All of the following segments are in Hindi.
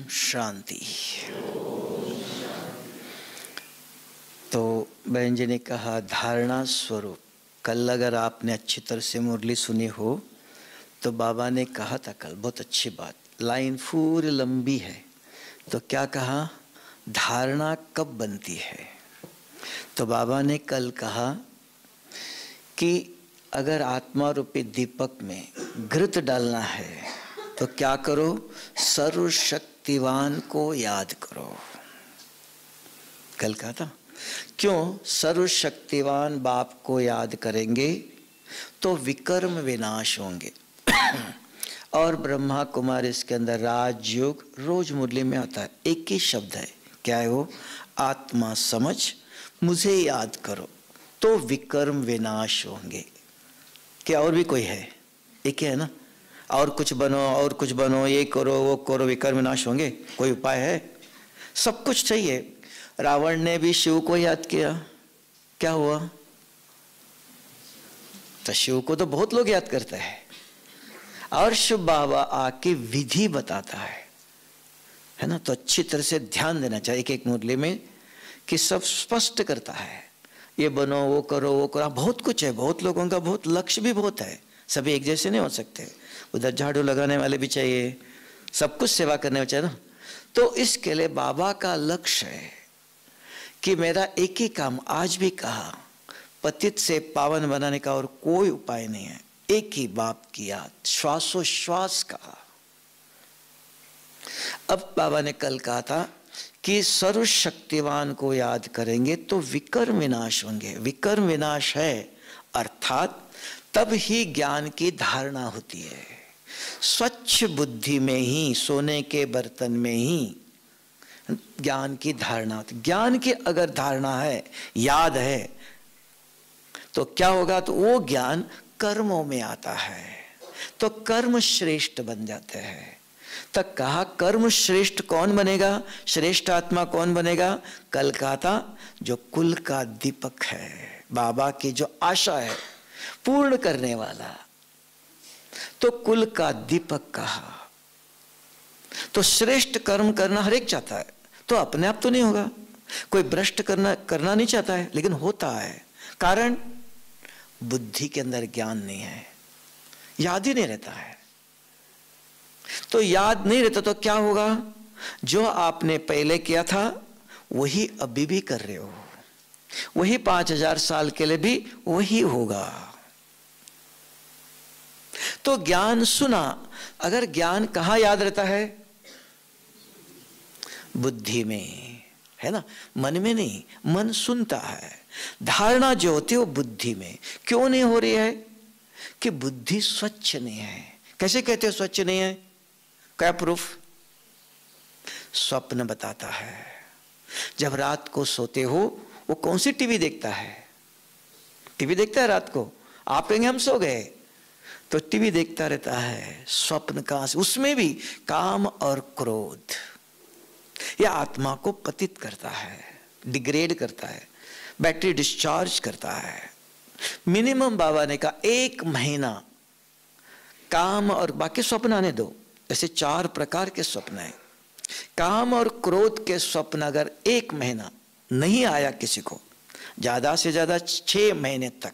शांति। तो बहन जी ने कहा धारणा स्वरूप। कल अगर आपने अच्छी तरह से मुरली सुनी हो तो बाबा ने कहा था कल, बहुत अच्छी बात, लाइन पूरी लंबी है। तो क्या कहा, धारणा कब बनती है? तो बाबा ने कल कहा कि अगर आत्मा रूपी दीपक में घृत डालना है तो क्या करो, सर्वशक्तिवान को याद करो। कल कहा था क्यों, सर्वशक्तिवान बाप को याद करेंगे तो विकर्म विनाश होंगे। और ब्रह्मा कुमार इसके अंदर राजयोग रोज मुरली में आता है, एक ही शब्द है, क्या है वो, आत्मा समझ मुझे याद करो तो विकर्म विनाश होंगे। क्या और भी कोई है? एक ही है ना, और कुछ बनो और कुछ बनो, ये करो वो करो, विकर्म विनाश होंगे? कोई उपाय है? सब कुछ चाहिए। रावण ने भी शिव को याद किया, क्या हुआ? तो शिव को तो बहुत लोग याद करते हैं और शिव बाबा आके विधि बताता है ना। तो अच्छी तरह से ध्यान देना चाहिए एक एक मुरली में कि सब स्पष्ट करता है, ये बनो वो करो वो करो। बहुत कुछ है, बहुत लोगों का बहुत लक्ष्य भी बहुत है, सभी एक जैसे नहीं हो सकते। उधर झाड़ू लगाने वाले भी चाहिए, सब कुछ सेवा करने वाले चाहिए ना। तो इसके लिए बाबा का लक्ष्य है कि मेरा एक ही काम, आज भी कहा, पतित से पावन बनाने का और कोई उपाय नहीं है, एक ही बाप की याद, श्वासोश्वास कहा। अब बाबा ने कल कहा था कि सर्वशक्तिवान को याद करेंगे तो विकर्म विनाश होंगे। विकर्म विनाश है अर्थात तब ही ज्ञान की धारणा होती है। स्वच्छ बुद्धि में ही, सोने के बर्तन में ही ज्ञान की धारणा होती। ज्ञान की अगर धारणा है, याद है, तो क्या होगा, तो वो ज्ञान कर्मों में आता है तो कर्म श्रेष्ठ बन जाते हैं। तक कहा कर्म श्रेष्ठ कौन बनेगा, श्रेष्ठ आत्मा कौन बनेगा? कल कहा था जो कुल का दीपक है, बाबा की जो आशा है पूर्ण करने वाला, तो कुल का दीपक कहा। तो श्रेष्ठ कर्म करना हर एक चाहता है, तो अपने आप तो नहीं होगा। कोई भ्रष्ट करना नहीं चाहता है, लेकिन होता है। कारण बुद्धि के अंदर ज्ञान नहीं है, याद ही नहीं रहता है। तो याद नहीं रहता तो क्या होगा, जो आपने पहले किया था वही अभी भी कर रहे हो, वही 5000 साल के लिए भी वही होगा। तो ज्ञान सुना, अगर ज्ञान कहां याद रहता है? बुद्धि में, है ना, मन में नहीं। मन सुनता है, धारणा जो होती है वो बुद्धि में। क्यों नहीं हो रही है? कि बुद्धि स्वच्छ नहीं है। कैसे कहते हो स्वच्छ नहीं है? क्या प्रूफ? स्वप्न बताता है। जब रात को सोते हो, वो कौन सी टीवी देखता है? टीवी देखता है रात को, आप कहेंगे हम सो गए, तो टीवी देखता रहता है। स्वप्न कहां से? उसमें भी काम और क्रोध, यह आत्मा को पतित करता है, डिग्रेड करता है, बैटरी डिस्चार्ज करता है। मिनिमम बाबा ने कहा 1 महीना काम और बाकी स्वप्न आने दो। ऐसे 4 प्रकार के स्वप्न हैं। काम और क्रोध के स्वप्न अगर 1 महीना नहीं आया किसी को, ज्यादा से ज्यादा 6 महीने तक,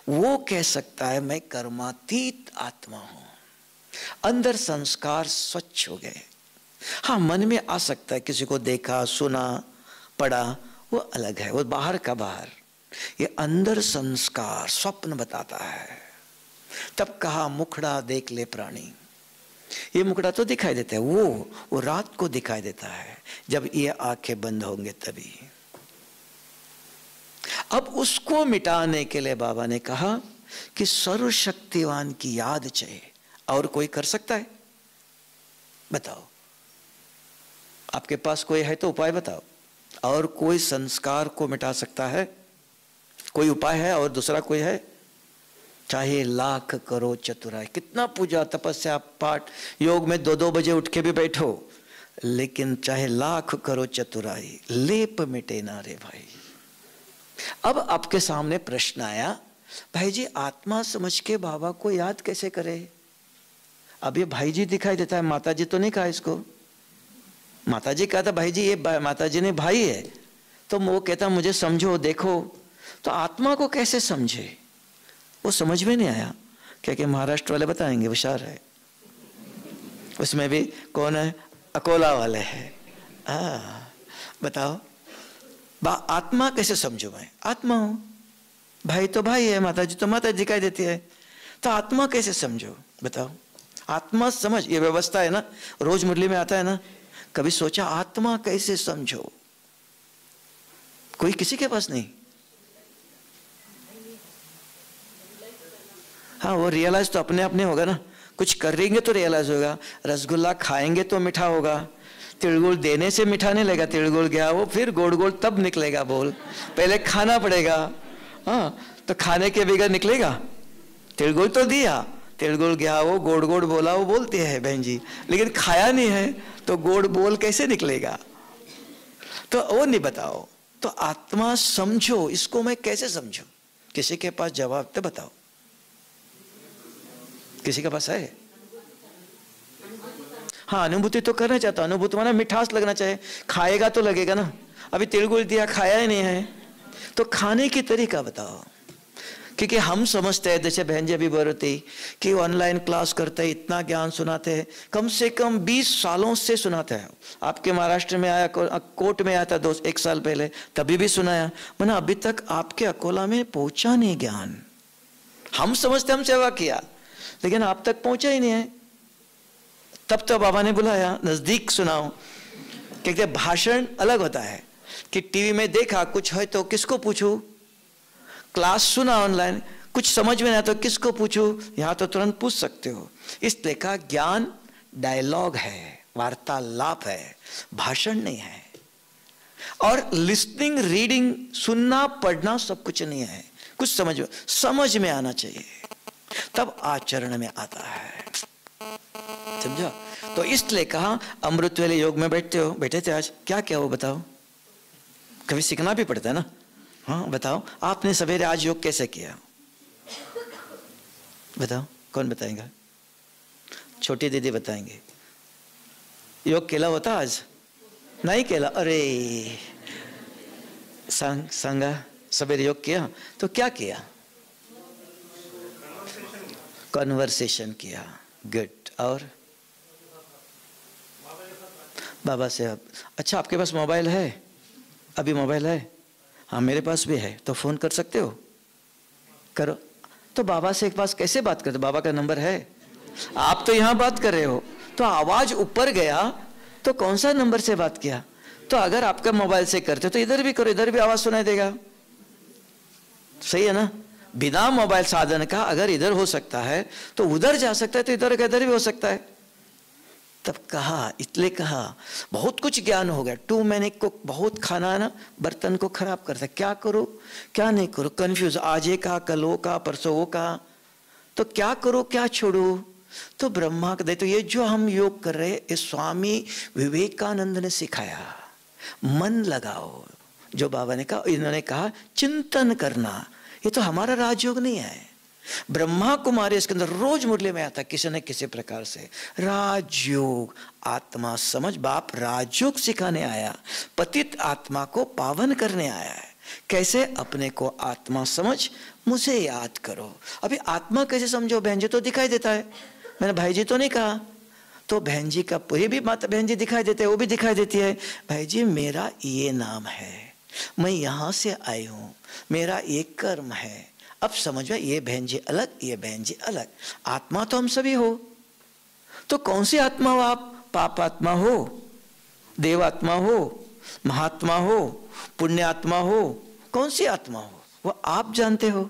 वो कह सकता है मैं कर्मातीत आत्मा हूं, अंदर संस्कार स्वच्छ हो गए। हाँ, मन में आ सकता है, किसी को देखा सुना पढ़ा, वो अलग है, वो बाहर का बाहर। ये अंदर संस्कार स्वप्न बताता है। तब कहा मुखड़ा देख ले प्राणी। ये मुखड़ा तो दिखाई देता है, वो रात को दिखाई देता है जब ये आंखें बंद होंगे तभी। अब उसको मिटाने के लिए बाबा ने कहा कि सर्वशक्तिवान की याद चाहिए। और कोई कर सकता है? बताओ, आपके पास कोई है तो उपाय बताओ। और कोई संस्कार को मिटा सकता है? कोई उपाय है? और दूसरा कोई है? चाहे लाख करो चतुराई, कितना पूजा तपस्या पाठ योग में 2-2 बजे उठ के भी बैठो, लेकिन चाहे लाख करो चतुराई, लेप मिटे ना रे भाई। अब आपके सामने प्रश्न आया, भाई जी आत्मा समझ के बाबा को याद कैसे करे? अब ये भाई जी दिखाई देता है, माता जी तो नहीं कहा इसको। माताजी कहता भाई जी ये माताजी ने भाई है, तो वो कहता मुझे समझो देखो। तो आत्मा को कैसे समझे, वो समझ में नहीं आया। क्या महाराष्ट्र वाले बताएंगे विचार है उसमें भी, कौन है, अकोला वाले है। बताओ आत्मा कैसे समझो, मैं आत्मा हूं, भाई तो भाई है, माता जी तो माता दिखाई देती है, तो आत्मा कैसे समझो बताओ। आत्मा समझ, ये व्यवस्था है ना, रोज मुरली में आता है ना, कभी सोचा आत्मा कैसे समझो? कोई किसी के पास नहीं। हाँ वो रियलाइज तो अपने अपने होगा ना, कुछ करेंगे तो रियलाइज होगा। रसगुल्ला खाएंगे तो मीठा होगा, तिलगुल देने से मीठा नहीं लगेगा, तिलगुल गया वो फिर गोड़ गोड़ तब निकलेगा बोल, पहले खाना पड़ेगा। हाँ तो खाने के बगैर निकलेगा? तिलगुल तो दिया, तिलगुल गया वो गोड़ गोड़ बोला, वो बोलते हैं बहन जी, लेकिन खाया नहीं है तो गोड़ बोल कैसे निकलेगा? तो वो नहीं बताओ। तो आत्मा समझो, इसको मैं कैसे समझूं? किसी के पास जवाब तो बताओ, किसी के पास है? हाँ अनुभूति तो करना चाहता, अनुभूति माना मिठास लगना चाहिए, खाएगा तो लगेगा ना। अभी तिलगुल दिया, खाया ही नहीं है, तो खाने की तरीका बताओ। क्योंकि हम समझते हैं, जैसे बहन जी अभी बोल रही थी कि ऑनलाइन क्लास करते हैं, इतना ज्ञान सुनाते हैं, कम से कम 20 सालों से सुनाते हैं। आपके महाराष्ट्र में आया, कोर्ट में आया था 1 साल पहले, तभी भी सुनाया, मना अभी तक आपके अकोला में पहुंचा नहीं ज्ञान। हम समझते हम सेवा किया, लेकिन आप तक पहुंचा ही नहीं है। तब तो बाबा ने बुलाया, नजदीक सुनाओ। क्योंकि भाषण अलग होता है कि टीवी में देखा कुछ है तो किसको पूछूं, क्लास सुना ऑनलाइन कुछ समझ में नहीं आता तो किसको पूछूं, यहां तो तुरंत पूछ सकते हो। इसलिए का ज्ञान डायलॉग है, वार्तालाप है, भाषण नहीं है। और लिसनिंग, रीडिंग, सुनना पढ़ना सब कुछ नहीं है, कुछ समझ में आना चाहिए, तब आचरण में आता है। समझो? तो इसलिए कहा अमृत वाले योग में बैठे थे आज, क्या क्या हो बताओ? कभी सीखना भी पड़ता है ना। हाँ बताओ, आपने सवेरे आज योग कैसे किया? बताओ, कौन बताएगा? छोटी दीदी बताएंगे। योग केला होता आज? नहीं केला? अरे संगा सवेरे योग किया तो क्या किया? कन्वर्सेशन किया। गुड। और बाबा से अच्छा आपके पास मोबाइल है? अभी मोबाइल है? हाँ मेरे पास भी है, तो फोन कर सकते हो, करो। तो बाबा से एक पास कैसे बात करते? बाबा का नंबर है? आप तो यहाँ बात कर रहे हो, तो आवाज ऊपर गया तो कौन सा नंबर से बात किया? तो अगर आपका मोबाइल से करते तो इधर भी करो, इधर भी आवाज सुनाई देगा। सही है ना? बिना मोबाइल साधन का अगर इधर हो सकता है तो उधर जा सकता है, तो इधर का इधर भी हो सकता है। तब कहा, इसलिए कहा बहुत कुछ ज्ञान हो गया। 2 महीने को बहुत खाना है ना, बर्तन को खराब करता है, क्या करो क्या नहीं करो, कंफ्यूज, आज ये कहा, कल वो कहा, परसों वो कहा, तो क्या करो क्या छोड़ो? तो ब्रह्मा का दे, तो ये जो हम योग कर रहे हैं, स्वामी विवेकानंद ने सिखाया, मन लगाओ। जो बाबा ने कहा, इन्होंने कहा चिंतन करना, ये तो हमारा राजयोग नहीं है। ब्रह्मा कुमारी इसके अंदर रोज मुरली में आता किसी न किसी प्रकार से राजयोग, आत्मा समझ। बाप राजयोग सिखाने आया, पतित आत्मा को पावन करने आया है। कैसे? अपने को आत्मा समझ, मुझे याद करो। अभी आत्मा कैसे समझो? बहन जी तो दिखाई देता है, मैंने भाई जी तो नहीं कहा। तो बहन जी का पूरी भी माता बहन जी दिखाई देते हैं, वो भी दिखाई देती है। भाई जी मेरा ये नाम है, मैं यहां से आई हूं, मेरा ये कर्म है। अब समझ में, ये बहन जी अलग, ये बहन जी अलग। आत्मा तो हम सभी हो, तो कौन सी आत्मा हो आप? पाप आत्मा हो, देवात्मा हो, महात्मा हो, पुण्य आत्मा हो, कौन सी आत्मा हो? वो आप जानते हो।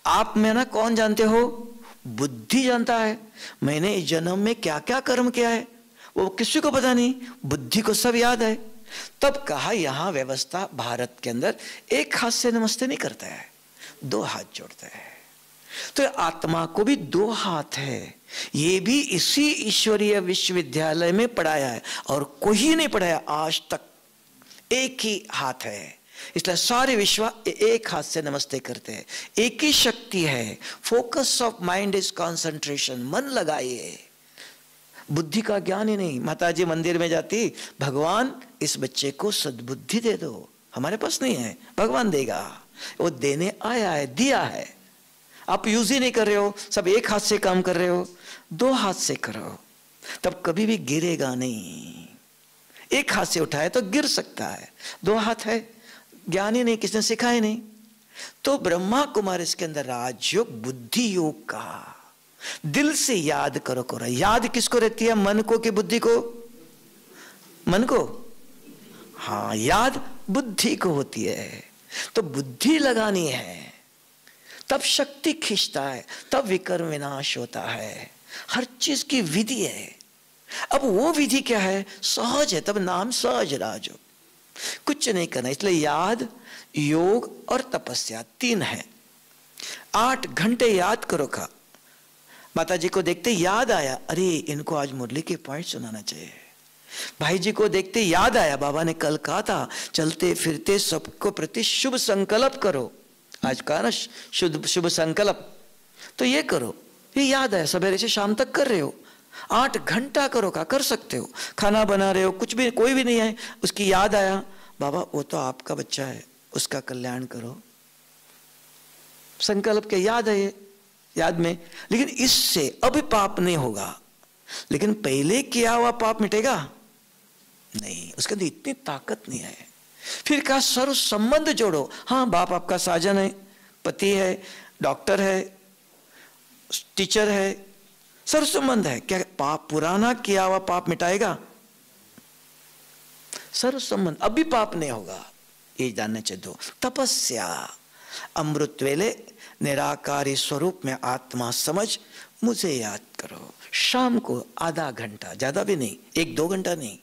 आप में ना कौन जानते हो? बुद्धि जानता है। मैंने इस जन्म में क्या क्या कर्म किया है वो किसी को पता नहीं, बुद्धि को सब याद है। तब कहा यहां व्यवस्था भारत के अंदर एक हाथ से नमस्ते नहीं करता है, 2 हाथ जोड़ता है। तो आत्मा को भी 2 हाथ है। ये भी इसी ईश्वरीय विश्वविद्यालय में पढ़ाया है और कोई नहीं पढ़ाया आज तक, एक ही हाथ है। इसलिए सारे विश्व एक हाथ से नमस्ते करते हैं। एक ही शक्ति है। Focus of mind is concentration. मन लगाइए, बुद्धि का ज्ञान ही नहीं। माता जी मंदिर में जाती, भगवान इस बच्चे को सद्बुद्धि दे दो, हमारे पास नहीं है, भगवान देगा, वो देने आया है, दिया है, आप यूज ही नहीं कर रहे हो, सब एक हाथ से काम कर रहे हो, दो हाथ से करो, तब कभी भी गिरेगा नहीं। एक हाथ से उठाए तो गिर सकता है, दो हाथ है, ज्ञान ही नहीं, किसने सिखाया नहीं। तो ब्रह्मा कुमार इसके अंदर राजयोग बुद्धि योग का, दिल से याद करो करो। याद किसको रहती है, मन को कि बुद्धि को? मन को। हाँ, याद बुद्धि को होती है। तो बुद्धि लगानी है, तब शक्ति खींचता है, तब विकर्म विनाश होता है। हर चीज की विधि है। अब वो विधि क्या है? सहज है, तब नाम सहज राजयोग। कुछ नहीं करना, इसलिए याद, योग और तपस्या तीन है। 8 घंटे याद करो का। माता जी को देखते याद आया, अरे इनको आज मुरली के पॉइंट सुनाना चाहिए। भाई जी को देखते याद आया, बाबा ने कल कहा था चलते फिरते सबको प्रति शुभ संकल्प करो। आज कहा ना शुभ संकल्प, तो ये करो। ये याद आया, सवेरे से शाम तक कर रहे हो, 8 घंटा करो का, कर सकते हो। खाना बना रहे हो, कुछ भी, कोई भी नहीं है, उसकी याद आया, बाबा वो तो आपका बच्चा है, उसका कल्याण करो। संकल्प के याद है, ये याद में। लेकिन इससे अभी पाप नहीं होगा, लेकिन पहले किया हुआ पाप मिटेगा नहीं, उसके अंदर इतनी ताकत नहीं है। फिर कहा सर्व संबंध जोड़ो। हाँ, बाप आपका साजन है, पति है, डॉक्टर है, टीचर है, सर्व संबंध है। क्या पाप, पुराना किया हुआ पाप मिटाएगा? सर्व संबंध, अभी पाप नहीं होगा, ये जानने चाहिए। दो, तपस्या, अमृत वेले निराकारी स्वरूप में आत्मा समझ मुझे याद करो। शाम को आधा घंटा, ज्यादा भी नहीं, 1-2 घंटा नहीं,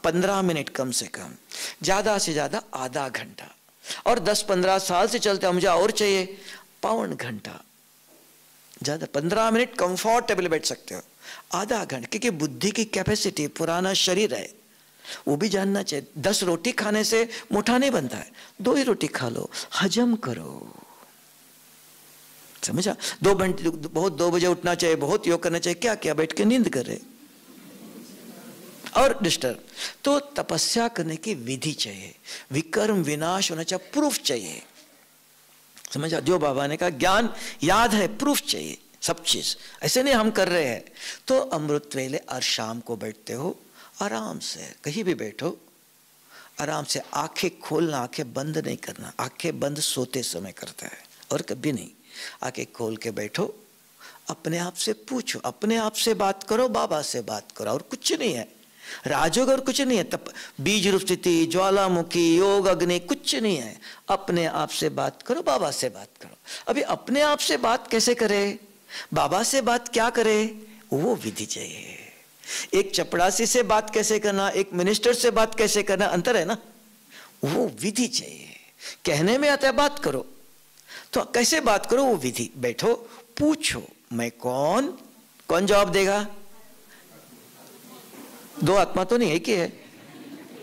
15 मिनट कम से कम, ज्यादा से ज्यादा आधा घंटा। और 10-15 साल से चलते हैं, मुझे और चाहिए, पौन घंटा, ज्यादा 15 मिनट कंफर्टेबल बैठ सकते हो, आधा घंटा। क्योंकि बुद्धि की कैपेसिटी, पुराना शरीर है, वो भी जानना चाहिए। 10 रोटी खाने से मोटा नहीं बनता है, 2 ही रोटी खा लो, हजम करो, समझा? 2 घंटे, बहुत 2 बजे उठना चाहिए, बहुत योग करना चाहिए, क्या क्या बैठ के नींद कर रहे और डिस्टर्ब। तो तपस्या करने की विधि चाहिए, विकर्म विनाश होना चाहिए, प्रूफ चाहिए, समझा? जो बाबा ने कहा ज्ञान याद है, प्रूफ चाहिए सब चीज, ऐसे नहीं हम कर रहे हैं। तो अमृत वेले और शाम को बैठते हो, आराम से कहीं भी बैठो, आराम से, आंखें खोलना, आंखें बंद नहीं करना। आंखें बंद सोते समय करता है और कभी नहीं। आंखें खोल के बैठो, अपने आप से पूछो, अपने आप से बात करो, बाबा से बात करो, और कुछ नहीं है। राजयोग और कुछ नहीं है, तब बीज रूप स्थिति, ज्वालामुखी, योग अग्नि, कुछ नहीं है। अपने आप से बात करो, बाबा से बात करो। अभी अपने आप से बात कैसे करे, बाबा से बात क्या करे, वो विधि चाहिए। एक चपड़ासी से बात कैसे करना, एक मिनिस्टर से बात कैसे करना, अंतर है ना, वो विधि चाहिए। कहने में आता है बात करो, तो कैसे बात करो, वो विधि। बैठो, पूछो मैं कौन, कौन जवाब देगा? 2 आत्मा तो नहीं, एक ही है।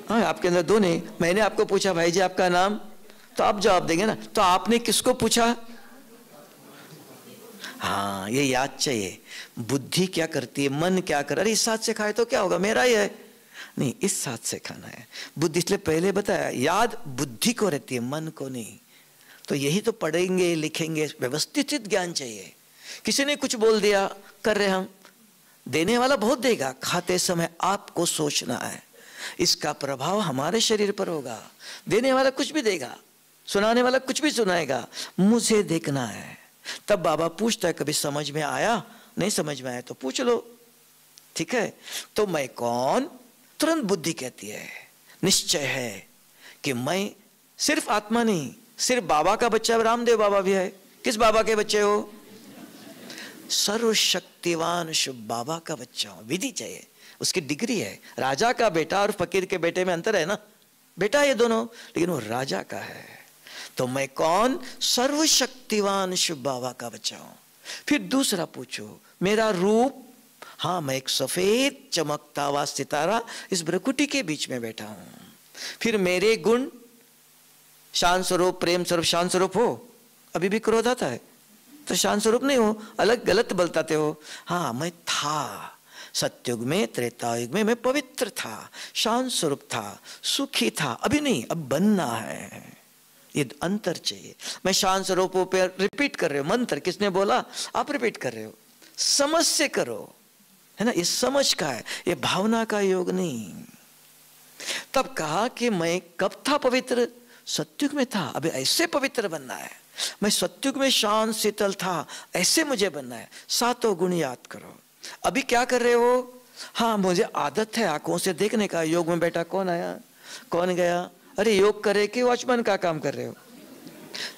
हाँ, आपके अंदर 2 नहीं। मैंने आपको पूछा भाई जी आपका नाम, तो आप जवाब देंगे ना। तो आपने किसको पूछा? हाँ, ये याद चाहिए। बुद्धि क्या करती है, मन क्या कर, अरे इस हाथ से खाए तो क्या होगा, मेरा ही है, नहीं, इस हाथ से खाना है। बुद्धि, इसलिए पहले बताया, याद बुद्धि को रहती है, मन को नहीं। तो यही तो पढ़ेंगे लिखेंगे, व्यवस्थित ज्ञान चाहिए। किसी ने कुछ बोल दिया, कर रहे हम, देने वाला बहुत देगा, खाते समय आपको सोचना है इसका प्रभाव हमारे शरीर पर होगा। देने वाला कुछ भी देगा, सुनाने वाला कुछ भी सुनाएगा, मुझे देखना है। तब बाबा पूछता है, कभी समझ में आया, नहीं समझ में आया तो पूछ लो, ठीक है? तो मैं कौन, तुरंत बुद्धि कहती है, निश्चय है कि मैं सिर्फ आत्मा नहीं, सिर्फ बाबा का बच्चा, रामदेव बाबा भी है। किस बाबा के बच्चे हो? सर्वशक्तिवान शुभ बाबा का बच्चा हो। विधि चाहिए, उसकी डिग्री है। राजा का बेटा और फकीर के बेटे में अंतर है ना, बेटा ये दोनों, लेकिन वो राजा का है। तो मैं कौन, सर्वशक्तिवान शुभ बाबा का बच्चा हूं। फिर दूसरा पूछो, मेरा रूप, हाँ मैं एक सफेद चमकता हुआ सितारा इस भ्रकुटी के बीच में बैठा हूं। फिर मेरे गुण, शांत स्वरूप, प्रेम स्वरूप, शांत स्वरूप हो, अभी भी क्रोध आता है तो शांत स्वरूप नहीं हो, अलग गलत बलताते हो। हाँ, मैं था सत्युग में, त्रेता युग में मैं पवित्र था, शांत स्वरूप था, सुखी था। अभी नहीं, अब बनना है, ये अंतर चाहिए। मैं शांत स्वरूपों पे रिपीट कर रहे हो मंत्र, किसने बोला? आप रिपीट कर रहे हो। समझ से करो, है ना, ये समझ का है, ये भावना का योग नहीं। तब कहा कि मैं कब था पवित्र? सत्युग में था, अभी ऐसे पवित्र बनना है। मैं सत्युग में शांत शीतल था, ऐसे मुझे बनना है। सातों गुण याद करो। अभी क्या कर रहे हो? हाँ, मुझे आदत है आंखों से देखने का। योग में बैठा, कौन आया कौन गया, अरे योग करे कि वॉचमैन का काम कर रहे हो?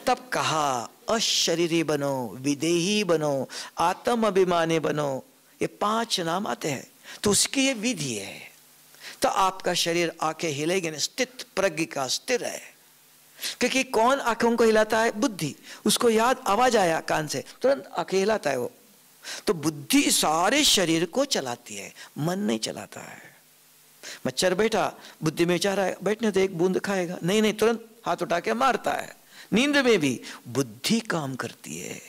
तब कहा अशरीरी बनो, विदेही बनो, आत्म अभिमानी बनो। ये 5 नाम आते हैं, तो उसकी ये विधि है। तो आपका शरीर आंखें हिलेगी, स्थित प्रज्ञ का स्थिर है। क्योंकि कौन आंखों को हिलाता है? बुद्धि। उसको याद, आवाज आया कान से, तुरंत आंखें हिलाता है वो। तो बुद्धि सारे शरीर को चलाती है, मन नहीं चलाता है। मच्छर बैठा, बुद्धि में चाह रहा है बैठने तो एक बूंद खाएगा, नहीं नहीं, तुरंत हाथ उठा के मारता है। नींद में भी बुद्धि काम करती है।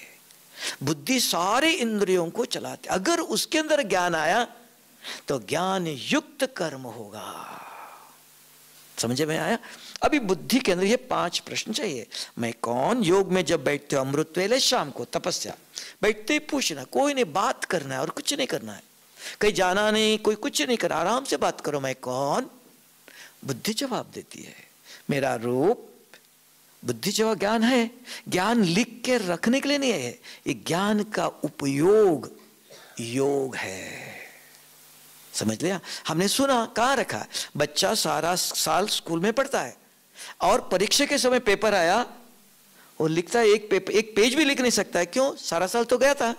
बुद्धि सारे इंद्रियों को चलाती है। अगर उसके अंदर ज्ञान आया तो ज्ञान युक्त कर्म होगा। समझे में आया? अभी बुद्धि के अंदर ये 5 प्रश्न चाहिए। मैं कौन? योग में जब बैठते हो अमृत वेले शाम को तपस्या, बैठते ही पूछना, कोई नहीं, बात करना है और कुछ नहीं करना है, कहीं जाना नहीं, कोई कुछ नहीं करना, आराम से बात करो। मैं कौन? बुद्धि जवाब देती है। मेरा रूप, बुद्धि जवाब ज्ञान है। ज्ञान लिख के रखने के लिए नहीं है, ये ज्ञान का उपयोग योग है। समझ लिया? हमने सुना, कहाँ रखा? बच्चा सारा साल स्कूल में पढ़ता है और परीक्षा के समय पेपर आया, वो लिखता है, एक पेज भी लिख नहीं सकता है। क्यों? सारा साल तो गया था,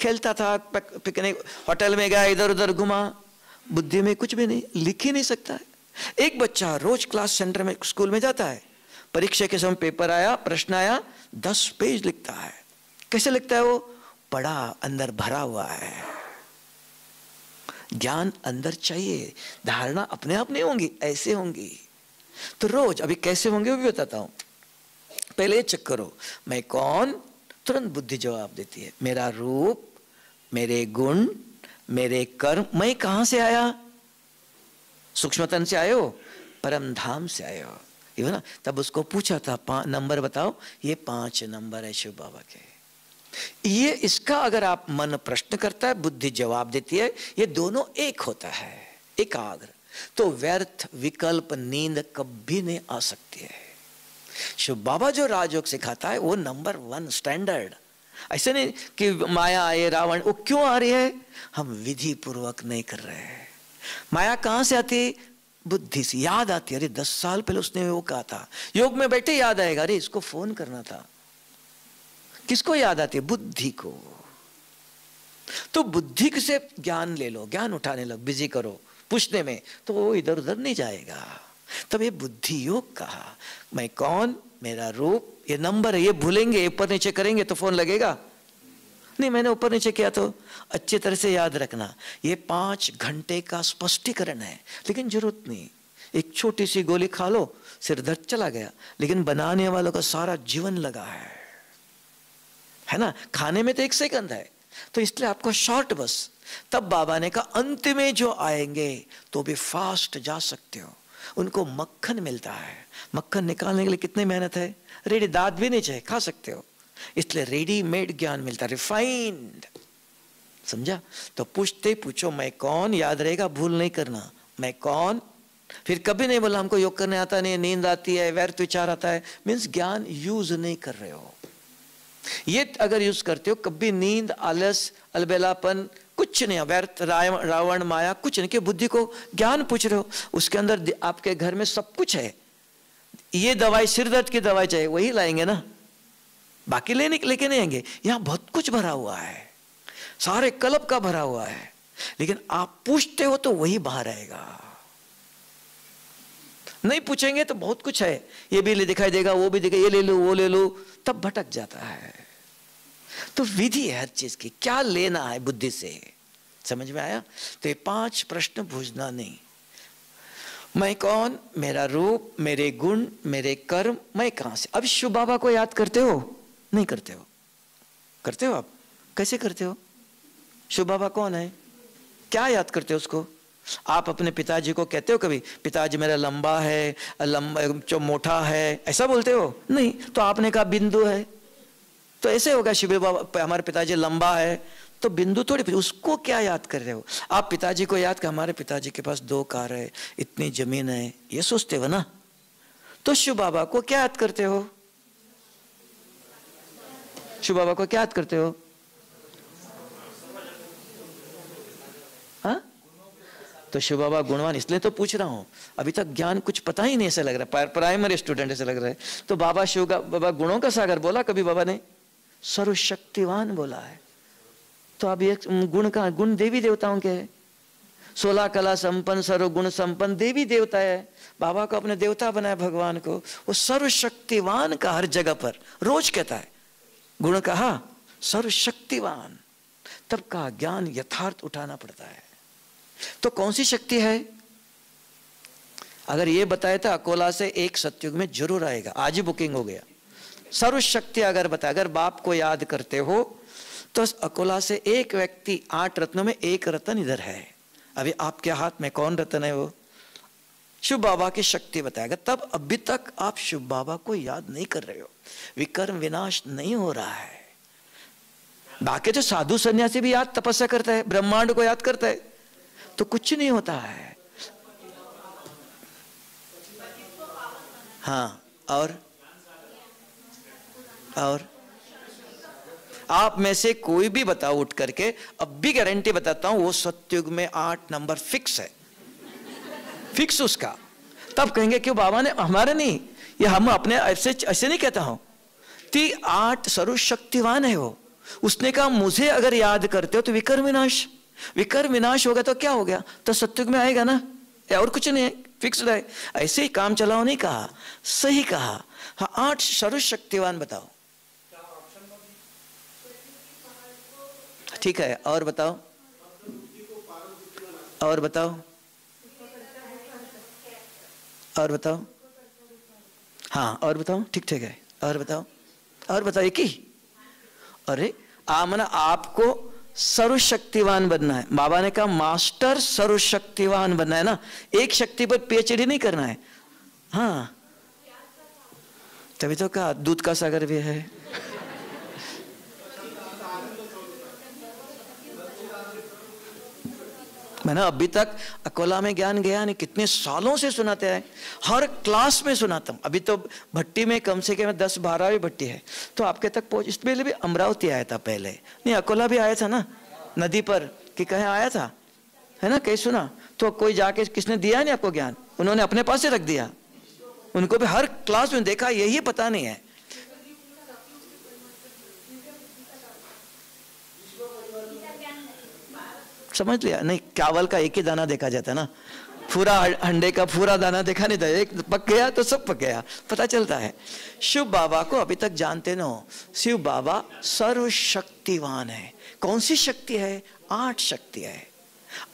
खेलता था, पिकनिक, होटल में गया, इधर उधर घुमा, बुद्धि में कुछ भी नहीं, लिख ही नहीं सकता है। एक बच्चा रोज क्लास सेंटर में, स्कूल में जाता है, परीक्षा के समय पेपर आया, प्रश्न आया, 10 पेज लिखता है। कैसे लिखता है वो? पढ़ा, अंदर भरा हुआ है। ज्ञान अंदर चाहिए, धारणा अपने आप नहीं होंगी, ऐसे होंगी। तो रोज, अभी कैसे होंगे वो भी बताता हूं। पहले चेक करो, मैं कौन? तुरंत बुद्धि जवाब देती है। मेरा रूप, मेरे गुण, मेरे कर्म। मैं कहां से आया? सूक्ष्मतन से आए हो, परम धाम से आए हो, ये ना। तब उसको पूछा था, 5 नंबर बताओ। ये 5 नंबर है शिव बाबा के। ये इसका अगर आप मन प्रश्न करता है, बुद्धि जवाब देती है, ये दोनों एक होता है, एकाग्र। तो व्यर्थ विकल्प नींद कभी नहीं आ सकती है। शिव बाबा जो राजयोग सिखाता है वो नंबर 1 स्टैंडर्ड। ऐसे नहीं कि माया आए, रावण, वो क्यों आ रही है? हम विधि पूर्वक नहीं कर रहे हैं। माया कहां से आती है? बुद्धि से। याद आती है, अरे 10 साल पहले उसने वो कहा था, योग में बैठे याद आएगा, अरे इसको फोन करना था। किसको याद आती है? बुद्धि को। तो बुद्धि से ज्ञान ले लो, ज्ञान उठाने लो, बिजी करो पूछने में, तो वो इधर उधर नहीं जाएगा। तब ये बुद्धि योग कहा। मैं कौन? मेरा रूप, ये नंबर है, ये भूलेंगे, ऊपर नीचे करेंगे तो फोन लगेगा नहीं। मैंने ऊपर नीचे किया तो अच्छी तरह से याद रखना। ये 5 घंटे का स्पष्टीकरण है, लेकिन जरूरत नहीं। एक छोटी सी गोली खा लो, सिर दर्द चला गया, लेकिन बनाने वालों का सारा जीवन लगा है ना। खाने में तो 1 सेकंड है, तो इसलिए आपको शॉर्ट बस। तब बाबा ने कहा अंत में जो आएंगे तो भी फास्ट जा सकते हो, उनको मक्खन मिलता है। मक्खन निकालने के लिए कितनी मेहनत है, रेडी, दांत भी नहीं चाहिए, खा सकते हो। इसलिए रेडीमेड ज्ञान मिलता है, रिफाइंड। समझा? तो पूछते पूछो मैं कौन, याद रहेगा, भूल नहीं करना। मैं कौन? फिर कभी नहीं बोला हमको योग करने आता नहीं, नींद आती है, व्यर्थ विचार आता है, मीन्स ज्ञान यूज नहीं कर रहे हो। ये अगर यूज करते हो, कभी नींद, आलस, अलबेलापन कुछ नहीं, व्यर्थ, रावण, माया कुछ नहीं। कि बुद्धि को ज्ञान पूछ रहे हो, उसके अंदर आपके घर में सब कुछ है। ये दवाई, सिर दर्द की दवाई चाहिए, वही लाएंगे ना, बाकी लेके नहीं आएंगे। यहां बहुत कुछ भरा हुआ है, सारे कल्प का भरा हुआ है, लेकिन आप पूछते हो तो वही बाहर आएगा। नहीं पूछेंगे तो बहुत कुछ है, ये भी दिखाई देगा, वो भी दिखाई, ये ले लो, वो ले लो, तब भटक जाता है। तो विधि है हर चीज की, क्या लेना है बुद्धि से। समझ में आया? तो ये 5 प्रश्न पूछना नहीं। मैं कौन? मेरा रूप, मेरे गुण, मेरे कर्म, मैं कहां से। अब शिव बाबा को याद करते हो? नहीं करते हो? करते हो आप? कैसे करते हो? शिव बाबा कौन है? क्या याद करते हो उसको? आप अपने पिताजी को कहते हो कभी पिताजी मेरा लंबा है, लंबा जो मोटा है, ऐसा बोलते हो? नहीं। तो आपने कहा बिंदु है, तो ऐसे होगा शिव बाबा हमारे पिताजी लंबा है, तो बिंदु थोड़ी, उसको क्या याद कर रहे हो आप? पिताजी को याद कर हमारे पिताजी के पास 2 कार है, इतनी जमीन है, ये सोचते हो ना? तो शिव बाबा को क्या याद करते हो? शिव बाबा को क्या याद करते हो? हाँ? तो शिव बाबा गुणवान, इसलिए तो पूछ रहा हूं, अभी तक ज्ञान कुछ पता ही नहीं ऐसा लग रहा है, प्राइमरी स्टूडेंट ऐसा लग रहा है। तो बाबा शिव का बाबा गुणों का सागर बोला कभी बाबा ने? सर्वशक्तिवान बोला है। तो अब एक गुण का गुण देवी देवताओं के है, 16 कला संपन्न सर्व गुण संपन्न देवी देवता है। बाबा को अपने देवता बनाया भगवान को, वो सर्वशक्तिवान का हर जगह पर रोज कहता है, गुण कहा सर्वशक्तिवान। तब का ज्ञान यथार्थ उठाना पड़ता है। तो कौन सी शक्ति है? अगर ये बताया था अकोला से एक सतयुग में जरूर आएगा, आज ही बुकिंग हो गया। सर्वशक्ति अगर बताया, अगर बाप को याद करते हो तो अकोला से एक व्यक्ति, 8 रत्नों में एक रत्न इधर है। अभी आपके हाथ में कौन रत्न है? वो शिव बाबा की शक्ति बताएगा। तब अभी तक आप शिव बाबा को याद नहीं कर रहे हो, विकर्म विनाश नहीं हो रहा है। बाकी तो साधु सन्यासी भी याद तपस्या करता है, ब्रह्मांड को याद करता है, तो कुछ नहीं होता है। हाँ, और आप में से कोई भी बताओ उठ करके, अब भी गारंटी बताता हूं, वो सतयुग में 8 नंबर फिक्स है, फिक्स उसका। तब कहेंगे क्यों बाबा ने, हमारे नहीं, ये हम अपने ऐसे नहीं कहता हूं, 8 सर्वशक्तिवान है वो। उसने कहा मुझे अगर याद करते हो तो विकर्म विनाश होगा, तो क्या हो गया? तो सतयुग में आएगा ना, और कुछ नहीं है, फिक्स्ड है। ऐसे ही काम चलाओ नहीं कहा, सही कहा। हाँ, 8 सर्वशक्तिवान बताओ। ठीक है, और बताओ, और बताओ, और बताओ। हाँ, और बताओ, ठीक है, और बताओ, और बताओ। एक ही? अरे आमना आपको सर्वशक्तिवान बनना है। बाबा ने कहा मास्टर सर्वशक्तिवान बनना है ना, एक शक्ति पर पीएचडी नहीं करना है। हाँ, तभी तो कहा दूध का सागर भी है। मैंने अभी तक अकोला में ज्ञान गया नहीं, कितने सालों से सुनाते हैं, हर क्लास में सुनाता हूं। अभी तो भट्टी में कम से कम 10-12 भट्टी है, तो आपके तक पहुंच। इसके पहले भी अमरावती आया था, पहले नहीं, अकोला भी आया था ना, नदी पर कि कहीं आया था, है ना, कहीं सुना? तो कोई जाके किसने दिया नहीं आपको ज्ञान? उन्होंने अपने पास से रख दिया। उनको भी हर क्लास में देखा, यही पता नहीं है। समझ लिया? नहीं, चावल का एक ही दाना देखा जाता ना, पूरा अंडे का पूरा दाना देखा नहीं था, एक पक गया तो सब पक गया, पता चलता है। शिव बाबा को अभी तक जानते न हो, शिव बाबा सर्वशक्तिवान है। कौन सी शक्ति है? 8 शक्ति है,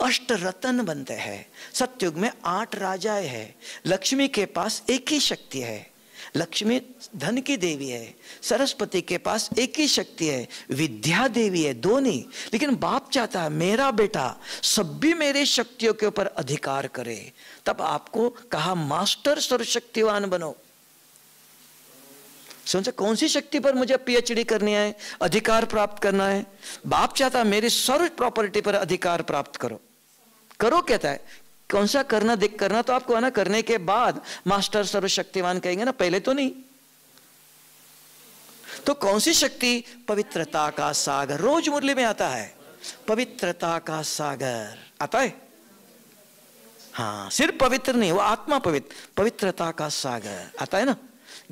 8 रत्न बनते हैं। सतयुग में 8 राजाएं हैं। लक्ष्मी के पास एक ही शक्ति है, लक्ष्मी धन की देवी है। सरस्वती के पास एक ही शक्ति है, विद्या देवी है, 2 नहीं। लेकिन बाप चाहता है मेरा बेटा सब भी मेरे शक्तियों के ऊपर अधिकार करे। तब आपको कहा मास्टर सर्वशक्तिवान बनो। सोचा कौन सी शक्ति पर मुझे पीएचडी करनी है, अधिकार प्राप्त करना है? बाप चाहता है मेरी सर्व प्रॉपर्टी पर अधिकार प्राप्त करो। करो कहता है, कौन सा करना देख करना तो आपको है ना, करने के बाद मास्टर सर्वशक्तिवान कहेंगे ना, पहले तो नहीं। तो कौन सी शक्ति? पवित्रता का सागर। रोज मुरली में आता है पवित्रता का सागर, आता है। हाँ, सिर्फ पवित्र नहीं, वो आत्मा पवित्र, पवित्रता का सागर आता है ना।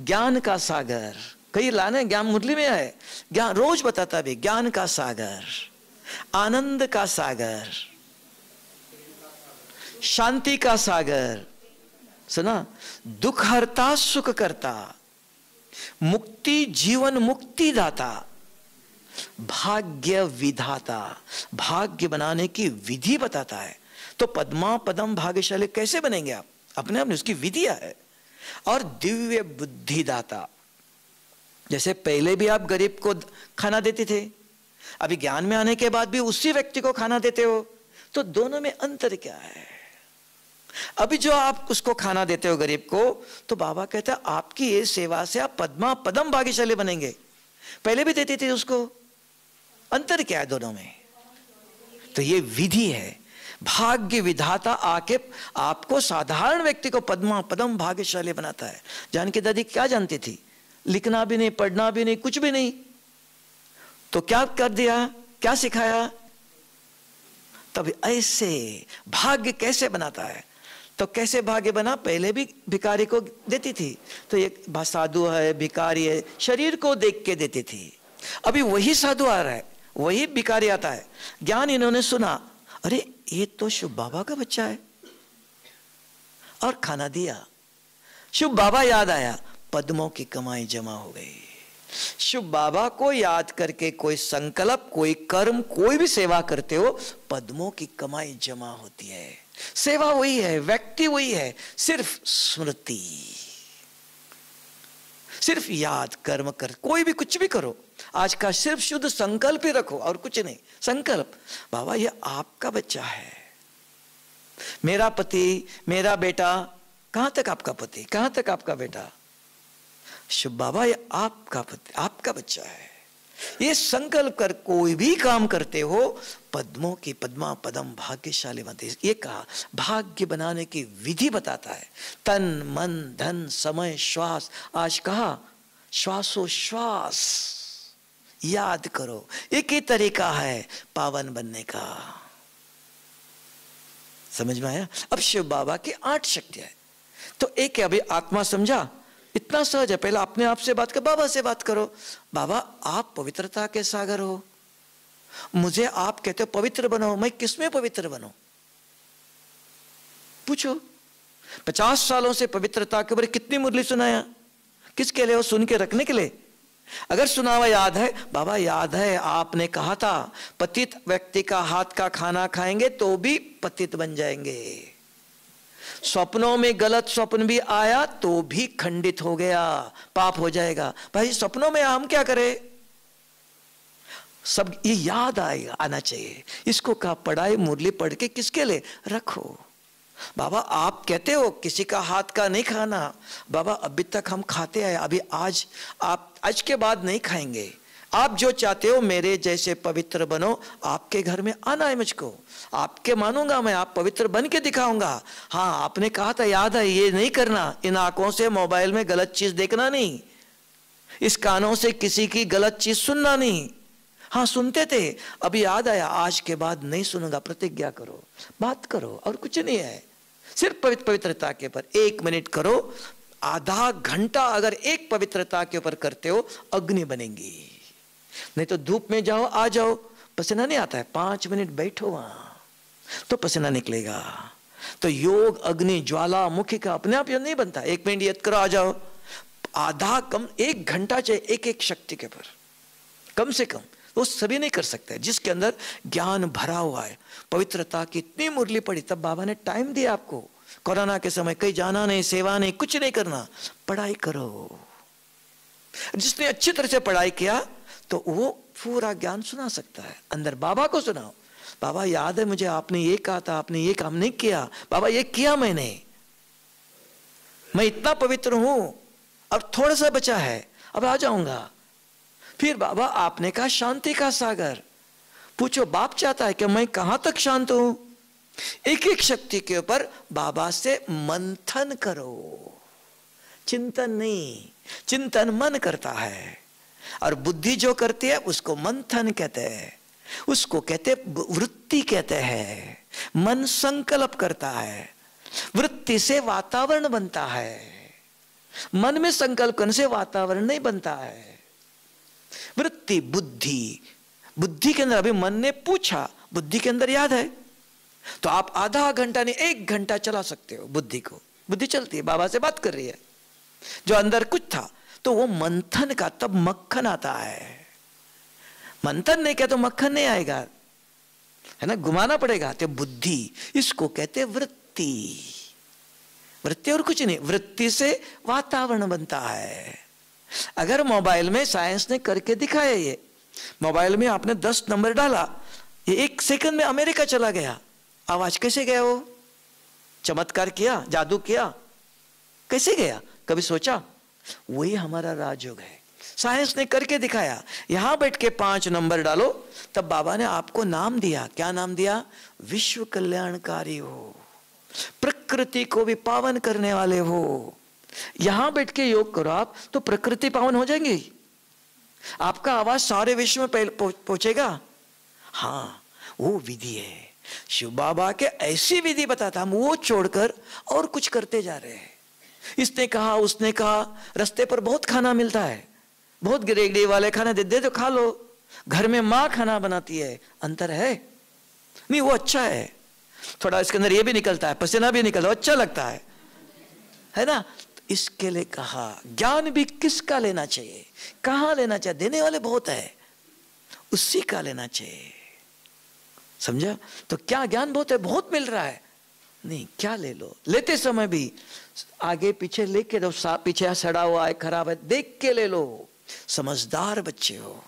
ज्ञान का सागर, कई लाने ज्ञान मुरली में है, ज्ञान रोज बताता भी, ज्ञान का सागर, आनंद का सागर, शांति का सागर, सुना, दुख हरता सुख करता, मुक्ति जीवन मुक्ति दाता, भाग्य विधाता, भाग्य बनाने की विधि बताता है। तो पद्मा पदम भाग्यशाली कैसे बनेंगे आप? अपने आप में उसकी विधियां है। और दिव्य बुद्धि दाता, जैसे पहले भी आप गरीब को खाना देते थे, अभी ज्ञान में आने के बाद भी उसी व्यक्ति को खाना देते हो, तो दोनों में अंतर क्या है? अभी जो आप उसको खाना देते हो गरीब को, तो बाबा कहता है आपकी ये सेवा से आप पद्मा पदम भाग्यशाली बनेंगे। पहले भी देते थे उसको, अंतर क्या है दोनों में? तो ये विधि है। भाग्य विधाता आके आपको, साधारण व्यक्ति को पद्मा पदम भाग्यशाली बनाता है। जानकी दादी क्या जानती थी? लिखना भी नहीं, पढ़ना भी नहीं, कुछ भी नहीं। तो क्या कर दिया, क्या सिखाया? तब ऐसे भाग्य कैसे बनाता है? तो कैसे भाग्य बना? पहले भी भिखारी को देती थी, तो एक साधु है, भिखारी है, शरीर को देख के देती थी। अभी वही साधु आ रहा है, वही भिखारी आता है, ज्ञान इन्होंने सुना, अरे ये तो शिव बाबा का बच्चा है, और खाना दिया। शिव बाबा याद आया, पद्मों की कमाई जमा हो गई। शिव बाबा को याद करके कोई संकल्प, कोई कर्म, कोई भी सेवा करते हो, पद्मों की कमाई जमा होती है। सेवा वही है, व्यक्ति वही है, सिर्फ स्मृति, सिर्फ याद कर्म कर, कोई भी कुछ भी करो, आज का सिर्फ शुद्ध संकल्प ही रखो और कुछ नहीं। संकल्प, बाबा ये आपका बच्चा है, मेरा पति, मेरा बेटा। कहां तक आपका पति, कहां तक आपका बेटा? शिव बाबा ये आपका पति, आपका बच्चा है। ये संकल्प कर कोई भी काम करते हो, पद्मों की पद्मा पदम भाग्यशाली बनते। ये कहा भाग्य बनाने की विधि बताता है। तन मन धन समय श्वास, आज कहा श्वासोश्वास याद करो। एक ही तरीका है पावन बनने का। समझ में आया? अब शिव बाबा की 8 शक्तियां है। तो एक है, अभी आत्मा समझा, इतना सहज है। पहले अपने आप से बात कर, बाबा से बात करो। बाबा आप पवित्रता के सागर हो, मुझे आप कहते हो पवित्र बनो, मैं किसमें पवित्र बनूं? पूछो। 50 सालों से पवित्रता के ऊपर कितनी मुरली सुनाया, किसके लिए हो? सुन के रखने के लिए। अगर सुना हुआ याद है, बाबा याद है आपने कहा था पतित व्यक्ति का हाथ का खाना खाएंगे तो भी पतित बन जाएंगे। स्वप्नों में गलत स्वप्न भी आया तो भी खंडित हो गया, पाप हो जाएगा। भाई स्वप्नों में हम क्या करें? सब ये याद आएगा, आना चाहिए। इसको कहा पढ़ाई मुरली पढ़ के किसके लिए रखो। बाबा आप कहते हो किसी का हाथ का नहीं खाना, बाबा अभी तक हम खाते आए, अभी आज के बाद नहीं खाएंगे। आप जो चाहते हो मेरे जैसे पवित्र बनो, आपके घर में आना है मुझको, आपके मानूंगा मैं, आप पवित्र बन के दिखाऊंगा। हाँ आपने कहा था, याद है, ये नहीं करना, इन आंखों से मोबाइल में गलत चीज देखना नहीं, इस कानों से किसी की गलत चीज सुनना नहीं। हाँ सुनते थे, अभी याद आया, आज के बाद नहीं सुनूंगा। प्रतिज्ञा करो, बात करो, और कुछ नहीं है, सिर्फ पवित्रता के ऊपर 1 मिनट करो। आधा घंटा अगर एक पवित्रता के ऊपर करते हो, अग्नि बनेंगी। नहीं तो धूप में जाओ, आ जाओ, पसीना नहीं आता है, 5 मिनट बैठो वहां तो पसीना निकलेगा। तो योग अग्नि ज्वाला मुखी का अपने आप नहीं बनता। 1 मिनट याद करो, आ जाओ। आधा कम 1 घंटा चाहिए एक शक्ति के ऊपर, कम से कम। वो सभी नहीं कर सकते जिसके अंदर ज्ञान भरा हुआ है। पवित्रता की इतनी मुरली पड़ी, तब बाबा ने टाइम दिया आपको। कोरोना के समय कहीं जाना नहीं, सेवा नहीं, कुछ नहीं करना, पढ़ाई करो। जिसने अच्छी तरह से पढ़ाई किया तो वो पूरा ज्ञान सुना सकता है। अंदर बाबा को सुनाओ, बाबा याद है मुझे आपने ये कहा था, आपने ये काम नहीं किया, बाबा ये किया मैंने, मैं इतना पवित्र हूं, अब थोड़ा सा बचा है, अब आ जाऊंगा। फिर बाबा आपने कहा शांति का सागर, पूछो बाप चाहता है कि मैं कहां तक शांत हूं। एक एक शक्ति के ऊपर बाबा से मंथन करो, चिंतन नहीं। चिंतन मन करता है और बुद्धि जो करती है उसको मंथन कहते हैं, उसको कहते वृत्ति कहते हैं। मन संकल्प करता है, वृत्ति से वातावरण बनता है। मन में संकल्प करने से वातावरण नहीं बनता है। वृत्ति बुद्धि, बुद्धि के अंदर, अभी मन ने पूछा, बुद्धि के अंदर याद है तो आप आधा घंटा नहीं 1 घंटा चला सकते हो बुद्धि को। बुद्धि चलती है, बाबा से बात कर रही है, जो अंदर कुछ था तो वो मंथन का, तब मक्खन आता है। मंथन नहीं किया तो मक्खन नहीं आएगा, है ना, घुमाना पड़ेगा। तो बुद्धि, इसको कहते वृत्ति। वृत्ति और कुछ नहीं, वृत्ति से वातावरण बनता है। अगर मोबाइल में साइंस ने करके दिखाया, ये मोबाइल में आपने 10 नंबर डाला, ये 1 सेकंड में अमेरिका चला गया। आवाज कैसे गया? वो चमत्कार किया, जादू किया, कैसे गया? कभी सोचा? वही हमारा राजयोग है, साइंस ने करके दिखाया। यहां बैठ के 5 नंबर डालो, तब बाबा ने आपको नाम दिया। क्या नाम दिया? विश्व कल्याणकारी हो, प्रकृति को भी पावन करने वाले हो। यहां बैठ के योग करो आप, तो प्रकृति पावन हो जाएंगी, आपका आवाज सारे विश्व में पहुंचेगा। हाँ, वो विधि है। शिव बाबा के ऐसी विधि बताता, हम वो छोड़कर और कुछ करते जा रहे हैं। इसने कहा, उसने कहा, रास्ते पर बहुत खाना मिलता है, बहुत गिरेगड़ी वाले खाना दे तो खा लो। घर में माँ खाना बनाती है, अंतर है? नहीं, वो अच्छा है, थोड़ा इसके अंदर ये भी निकलता है, पसीना भी निकलता है, अच्छा लगता है ना? इसके लिए कहा ज्ञान भी किसका लेना चाहिए, कहां लेना चाहिए? देने वाले बहुत है, उसी का लेना चाहिए। समझा? तो क्या ज्ञान बहुत है, बहुत मिल रहा है, नहीं, क्या ले लो। लेते समय भी आगे पीछे लेके दो, पीछे सड़ा हुआ है, खराब है, देख के ले लो। समझदार बच्चे हो,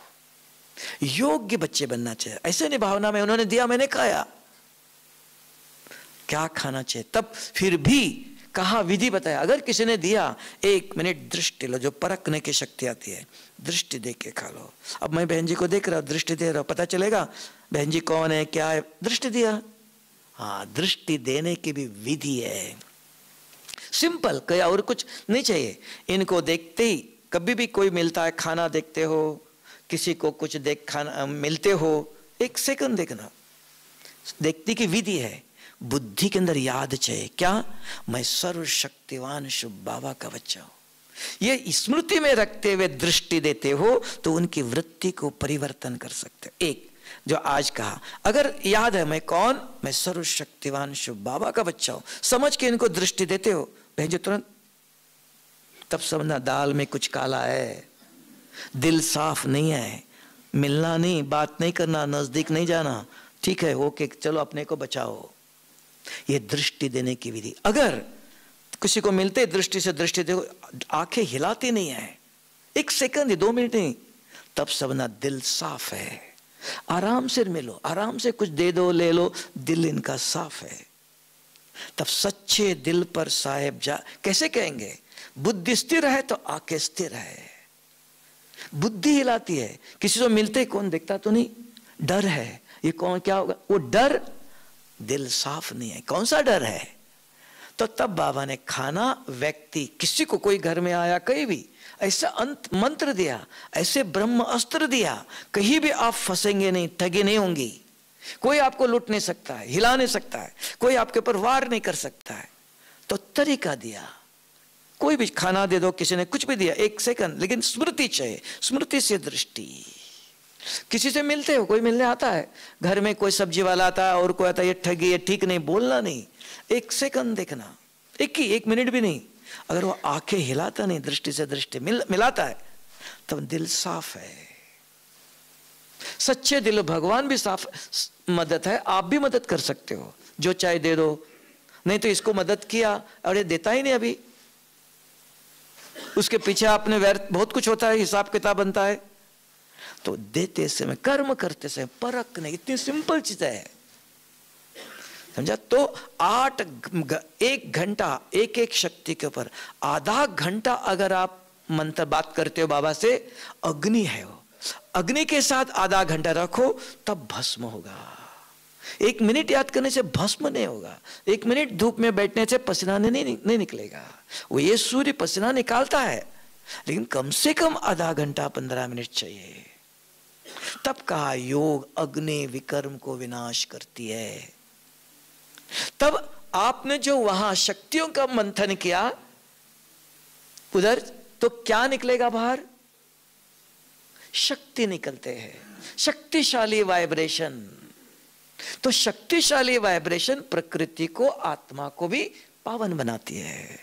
योग्य बच्चे बनना चाहिए। ऐसे नहीं भावना में उन्होंने दिया मैंने खाया, क्या खाना चाहिए। तब फिर भी कहा, विधि बताया। अगर किसी ने दिया, 1 मिनट दृष्टि लो, जो परखने की शक्ति आती है, दृष्टि दे के खा लो। अब मैं बहन जी को देख रहा हूं, दृष्टि दे रहा हूं, पता चलेगा बहन जी कौन है, क्या है, दृष्टि दिया। हाँ, दृष्टि देने की भी विधि है, सिंपल, कोई और कुछ नहीं चाहिए। इनको देखते ही, कभी भी कोई मिलता है, खाना देखते हो, किसी को कुछ देख खाना मिलते हो, 1 सेकंड देखना, देखने की विधि है। बुद्धि के अंदर याद चाहिए, क्या? मैं सर्वशक्तिवान शिव बाबा का बच्चा हूं। ये स्मृति में रखते हुए दृष्टि देते हो तो उनकी वृत्ति को परिवर्तन कर सकते हो। एक जो आज कहा, अगर याद है मैं कौन, मैं सर्वशक्तिवान शिव बाबा का बच्चा हूं, समझ के इनको दृष्टि देते हो, भेजो तुरंत, तब समझना दाल में कुछ काला है, दिल साफ नहीं है, मिलना नहीं, बात नहीं करना, नजदीक नहीं जाना, ठीक है, ओके, चलो अपने को बचाओ। ये दृष्टि देने की विधि। अगर किसी को मिलते दृष्टि से दृष्टि देखो, आंखें हिलाती नहीं है, 1 सेकंड ही, 2 मिनट नहीं, तब समझना दिल साफ है। आराम से मिलो, आराम से कुछ दे दो, ले लो, दिल इनका साफ है। तब सच्चे दिल पर साहेब जा, कैसे कहेंगे? बुद्धि स्थिर है तो आंखें स्थिर है। बुद्धि हिलाती है, किसी को मिलते कौन देखता तो नहीं, डर है, ये कौन, क्या होगा, वो डर, दिल साफ नहीं है। कौन सा डर है? तो तब बाबा ने खाना, व्यक्ति, किसी को कोई घर में आया, कहीं भी ऐसा अंत मंत्र दिया, ऐसे ब्रह्म अस्त्र दिया, कहीं भी आप फंसेंगे नहीं, ठगी नहीं होंगी, कोई आपको लूट नहीं सकता है, हिला नहीं सकता है, कोई आपके ऊपर वार नहीं कर सकता है। तो तरीका दिया, कोई भी खाना दे दो, किसी ने कुछ भी दिया, 1 सेकंड, लेकिन स्मृति चाहिए, स्मृति से दृष्टि। किसी से मिलते हो, कोई मिलने आता है, घर में कोई सब्जी वाला आता है और कोई आता है, ये ठगी, ये ठीक नहीं, बोलना नहीं, 1 सेकंड देखना, 1 मिनट भी नहीं। अगर वो आंखें हिलाता नहीं, दृष्टि से दृष्टि मिलाता है, तब दिल साफ है। सच्चे दिल, भगवान भी साफ मदद है, आप भी मदद कर सकते हो, जो चाहे दे दो। नहीं तो इसको मदद किया, अरे देता ही नहीं, अभी उसके पीछे आपने व्यर्थ, बहुत कुछ होता है, हिसाब किताब बनता है। तो देते समय, कर्म करते समय परख नहीं, इतनी सिंपल चीज है, समझा? तो 1 घंटा एक शक्ति के ऊपर, आधा घंटा अगर आप मंत्र बात करते हो बाबा से, अग्नि है वो, अग्नि के साथ आधा घंटा रखो, तब भस्म होगा। 1 मिनट याद करने से भस्म नहीं होगा, 1 मिनट धूप में बैठने से पसीना नहीं निकलेगा। वो ये सूर्य पसीना निकालता है, लेकिन कम से कम आधा घंटा 15 मिनट चाहिए। तब कहा योग अग्नि विकर्म को विनाश करती है। तब आपने जो वहां शक्तियों का मंथन किया उधर, तो क्या निकलेगा बाहर? शक्ति निकलते हैं, शक्तिशाली वाइब्रेशन। तो शक्तिशाली वाइब्रेशन प्रकृति को, आत्मा को भी पावन बनाती है।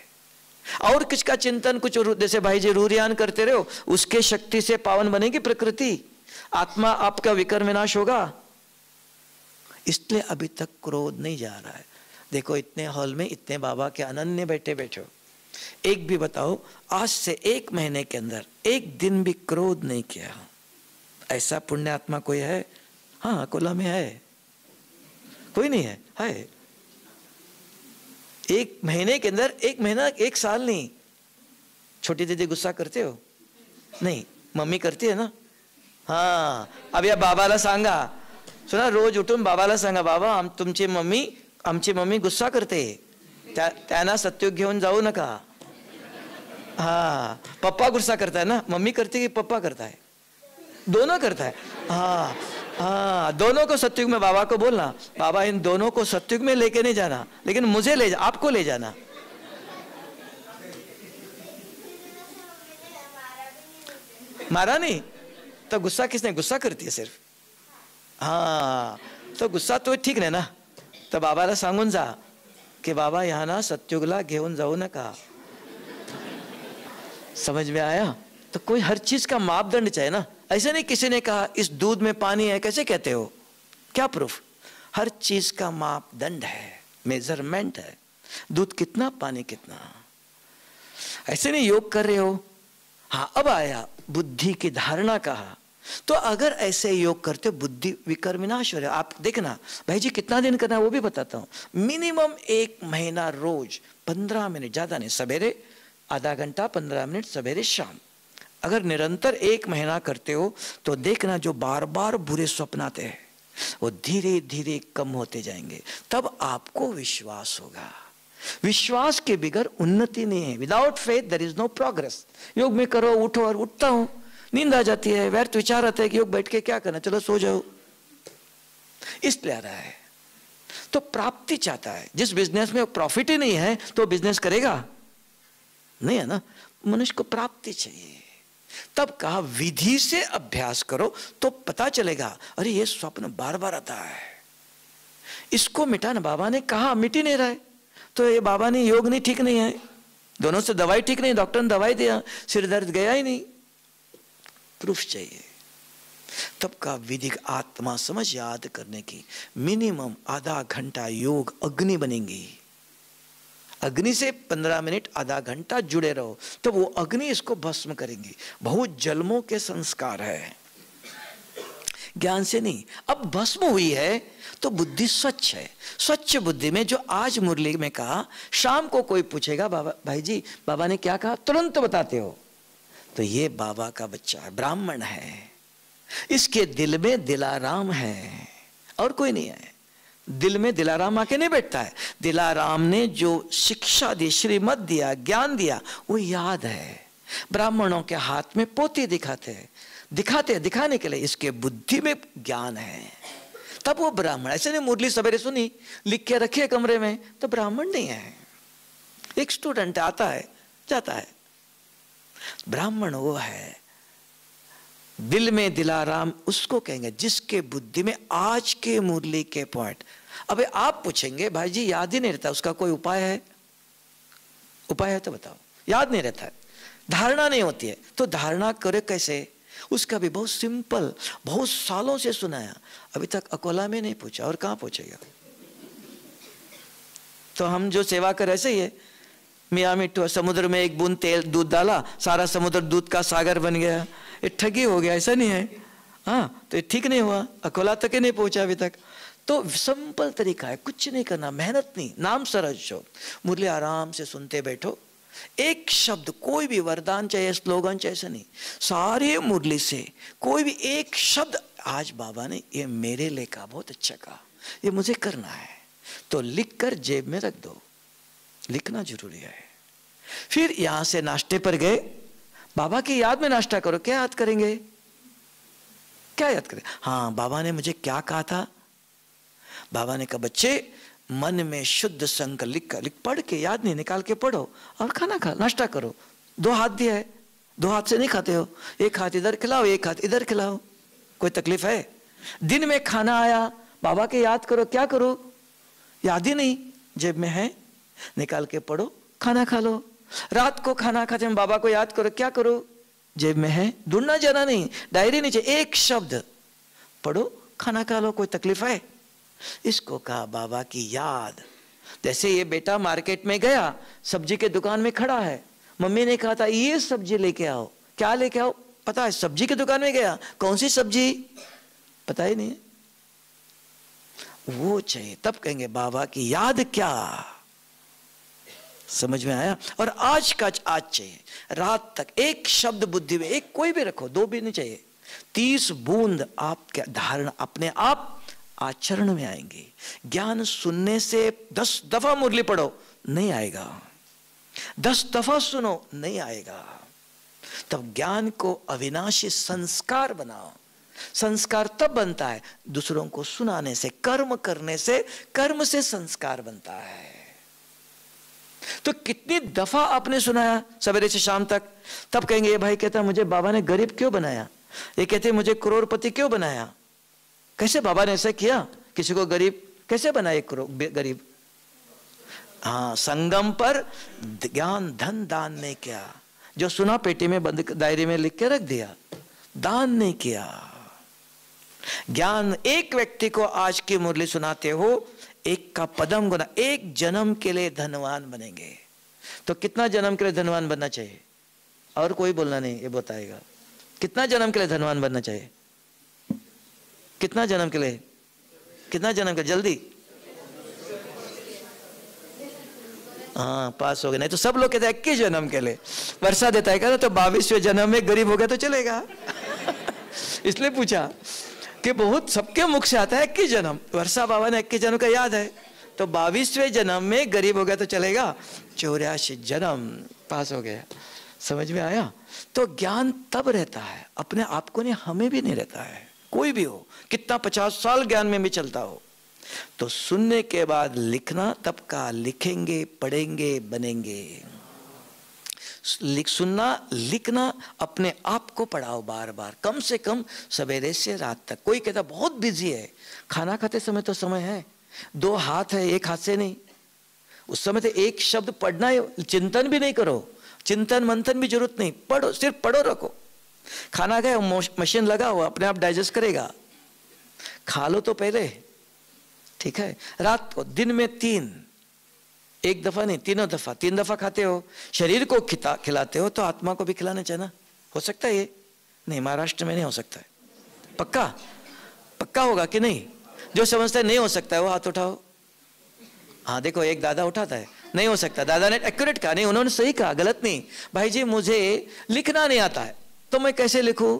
और किसका चिंतन, कुछ जैसे भाई जी रूरियान करते रहो, उसके शक्ति से पावन बनेगी प्रकृति, आत्मा आपका विकर्म विनाश होगा। इसलिए अभी तक क्रोध नहीं जा रहा है। देखो इतने हॉल में इतने बाबा के अनन्य बैठे बैठो, एक भी बताओ आज से 1 महीने के अंदर 1 दिन भी क्रोध नहीं किया, ऐसा पुण्य आत्मा कोई है? हाँ, अकोला में है, कोई नहीं है? है। एक महीने के अंदर, एक महीना, एक साल नहीं। छोटी दीदी गुस्सा करते हो? नहीं, मम्मी करती है ना? हाँ, अब या बाबाला सांगा, सुना, रोज उठून बाबाला सांगा, बाबा आमची मम्मी गुस्सा करते, त्यांना सत्योग घेऊन जाऊ नका. हाँ, पप्पा गुस्सा करता है ना, मम्मी करती है कि पप्पा करता है? दोनों करता है. हाँ हाँ, दोनों को सत्युग में बाबा को बोलना, बाबा इन दोनों को सत्युग में लेके नहीं जाना, लेकिन मुझे ले जा, आपको ले जाना. मारा नहीं तो गुस्सा किसने? गुस्सा करती है सिर्फ. हाँ, तो गुस्सा तो ठीक नाही ना. तर बाबाला सांगून जा कि बाबा यहाँ ना सत्युगला घेऊन जाऊ नका. समझ में आया? तो कोई हर चीज का मापदंड चाहिए ना. ऐसे नहीं किसी ने कहा इस दूध में पानी है, कैसे कहते हो? क्या प्रूफ? हर चीज का मापदंड है, मेजरमेंट है. दूध कितना, पानी कितना. ऐसे नहीं योग कर रहे हो. हाँ, अब आया बुद्धि की धारणा कहा. तो अगर ऐसे योग करते हो बुद्धि विकर विनाश हो रहा है. आप देखना भाई जी कितना दिन करना है वो भी बताता हूं. मिनिमम 1 महीना रोज 15 मिनट, ज्यादा नहीं, सवेरे आधा घंटा, 15 मिनट सवेरे शाम. अगर निरंतर 1 महीना करते हो तो देखना जो बार बार बुरे स्वप्न आते हैं वो धीरे धीरे कम होते जाएंगे. तब आपको विश्वास होगा. विश्वास के बगैर उन्नति नहीं है. Without faith there is no progress. योग में करो, उठो, और उठता हूं, नींद आ जाती है, व्यर्थ विचार आता है कि योग बैठ के क्या करना, चलो सो जाओ, इसलिए आ रहा है. तो प्राप्ति चाहता है. जिस बिजनेस में प्रॉफिट ही नहीं है तो बिजनेस करेगा नहीं, है ना. मनुष्य को प्राप्ति चाहिए. तब कहा विधि से अभ्यास करो तो पता चलेगा, अरे ये स्वप्न बार बार आता है, इसको मिटाना. बाबा ने कहा मिट ही नहीं रहा है, तो ये बाबा ने योग नहीं, ठीक नहीं है, दोनों से दवाई ठीक नहीं, डॉक्टर ने दवाई दिया, सिर दर्द गया ही नहीं. प्रूफ चाहिए. तब का विधिक आत्मा समझ याद करने की मिनिमम आधा घंटा योग अग्नि बनेंगी. अग्नि से 15 मिनट आधा घंटा जुड़े रहो तो वो अग्नि इसको भस्म करेंगी. बहुत जन्मों के संस्कार है, ज्ञान से नहीं. अब भस्म हुई है तो बुद्धि स्वच्छ है. स्वच्छ बुद्धि में जो आज मुरली में कहा, शाम को कोई पूछेगा बाबा, भाई जी बाबा ने क्या कहा, तुरंत बताते हो. तो ये बाबा का बच्चा है, ब्राह्मण है, इसके दिल में दिलाराम है और कोई नहीं है. दिल में दिलाराम आके नहीं बैठता है. दिलाराम ने जो शिक्षा दी, श्रीमत दिया, ज्ञान दिया, वो याद है. ब्राह्मणों के हाथ में पोती दिखाने के लिए इसके बुद्धि में ज्ञान है, तब वो ब्राह्मण. ऐसे नहीं मुरली सवेरे सुनी, लिख के रखिए कमरे में, तो ब्राह्मण नहीं है. एक स्टूडेंट आता है जाता है. ब्राह्मण वो है, दिल में दिलाराम उसको कहेंगे जिसके बुद्धि में आज के मुरली के पॉइंट. अबे आप पूछेंगे भाई जी याद ही नहीं रहता, उसका कोई उपाय है? उपाय है तो बताओ. याद नहीं रहता है, धारणा नहीं होती है, तो धारणा करे कैसे? उसका भी बहुत सिंपल, बहुत सालों से सुनाया, अभी तक अकोला में नहीं पूछा, और कहां पूछेगा. तो हम जो सेवा कर ऐसे ही है. मियाँ मिट्टू, समुद्र में एक बूंद तेल दूध डाला, सारा समुद्र दूध का सागर बन गया. ये ठगी हो गया, ऐसा नहीं है. हाँ, तो ये ठीक नहीं हुआ, अकोला तक ही नहीं पहुंचा अभी तक. तो सिंपल तरीका है, कुछ नहीं करना, मेहनत नहीं, नाम सरज हो. मुरली आराम से सुनते बैठो. एक शब्द, कोई भी वरदान चाहिए, स्लोगन चाहिए, ऐसा नहीं, सारे मुरली से कोई भी एक शब्द, आज बाबा ने ये मेरे लिए कहा, बहुत अच्छा कहा, ये मुझे करना है, तो लिख कर जेब में रख दो. लिखना जरूरी है. फिर यहां से नाश्ते पर गए, बाबा की याद में नाश्ता करो. क्या याद करेंगे? क्या याद करें? हाँ, बाबा ने मुझे क्या कहा था. बाबा ने कहा बच्चे मन में शुद्ध संकल्प लिख पढ़ के, याद नहीं, निकाल के पढ़ो और खाना खा, नाश्ता करो. 2 हाथ दिया है, 2 हाथ से नहीं खाते हो, एक हाथ इधर खिलाओ, एक हाथ इधर खिलाओ, कोई तकलीफ है? दिन में खाना आया, बाबा के याद करो, क्या करो? याद ही नहीं, जेब में है, निकाल के पढ़ो, खाना खा लो. रात को खाना खाते हैं, बाबा को याद करो, क्या करो? जेब में है, ढूंढना जाना नहीं, डायरी नीचे, एक शब्द पढ़ो, खाना खा लो, कोई तकलीफ है? इसको कहा बाबा की याद. जैसे ये बेटा मार्केट में गया, सब्जी के दुकान में खड़ा है, मम्मी ने कहा था ये सब्जी लेके आओ, क्या लेके आओ पता है? सब्जी की दुकान में गया, कौन सी सब्जी पता ही नहीं है. वो चाहिए। तब कहेंगे बाबा की याद क्या, समझ में आया। और आज का आज चाहिए, रात तक एक शब्द बुद्धि में, एक कोई भी रखो, दो भी नहीं चाहिए, 30 बूंद आपके धारणा अपने आप आचरण में आएंगे। ज्ञान सुनने से 10 दफा मुरली पढ़ो नहीं आएगा, 10 दफा सुनो नहीं आएगा। तब ज्ञान को अविनाशी संस्कार बनाओ। संस्कार तब बनता है दूसरों को सुनाने से, कर्म करने से, कर्म से संस्कार बनता है। तो कितनी दफा आपने सुनाया सवेरे से शाम तक। तब कहेंगे ये भाई कहता मुझे बाबा ने गरीब क्यों बनाया, ये कहते मुझे करोड़पति क्यों बनाया, कैसे बाबा ने ऐसा किया, किसी को गरीब कैसे बनाए गरीब। हाँ, संगम पर ज्ञान धन दान ने किया, जो सुना पेटी में बंद दायरे में लिख के रख दिया, दान नहीं किया। ज्ञान एक व्यक्ति को आज की मुरली सुनाते हो, एक का पदम गुना, एक जन्म के लिए धनवान बनेंगे। तो कितना जन्म के लिए धनवान बनना चाहिए, और कोई बोलना नहीं, ये बताएगा कितना जन्म के लिए धनवान बनना चाहिए, कितना जन्म के लिए, कितना जन्म के, जल्दी। हाँ पास हो गए, नहीं तो सब लोग कहते हैं 21 जन्म के लिए। वर्षा देता है क्या, तो 22वें जन्म में गरीब हो गया तो चलेगा। इसलिए पूछा कि बहुत सबके मुख से आता है 21 जन्म, वर्षा बाबा ने 21 जन्म का याद है, तो 22वें जन्म में गरीब हो गया तो चलेगा, 84 जन्म पास हो गया। समझ में आया। तो ज्ञान तब रहता है, अपने आप को नहीं, हमें भी नहीं रहता है, कोई भी हो, कितना 50 साल ज्ञान में भी चलता हो। तो सुनने के बाद लिखना, तब का लिखेंगे, पढ़ेंगे, बनेंगे। सुनना, लिखना, अपने आप को पढ़ाओ बार बार, कम से कम सवेरे से रात तक। कोई कहता बहुत बिजी है, खाना खाते समय तो समय है, 2 हाथ है, एक हाथ से नहीं, उस समय तो एक शब्द पढ़ना है, चिंतन भी नहीं करो, चिंतन मंथन भी जरूरत नहीं, पढ़ो, सिर्फ पढ़ो रखो। खाना गया, मशीन लगा हुआ, अपने आप डाइजेस्ट करेगा, खा लो तो पहले, ठीक है। रात को, दिन में 3, एक दफा नहीं, 3 दफा, 3 दफा खाते हो, शरीर को खिलाते हो तो आत्मा को भी खिलाना चाहिए ना। हो सकता है ये? नहीं, महाराष्ट्र में नहीं हो सकता है। पक्का पक्का होगा कि नहीं? जो समझता है नहीं हो सकता है वो हाथ उठाओ। हाँ देखो, एक दादा उठाता है, नहीं हो सकता। दादा ने एक्यूरेट कहा, नहीं उन्होंने सही कहा, गलत नहीं। भाई जी मुझे लिखना नहीं आता है तो मैं कैसे लिखूं?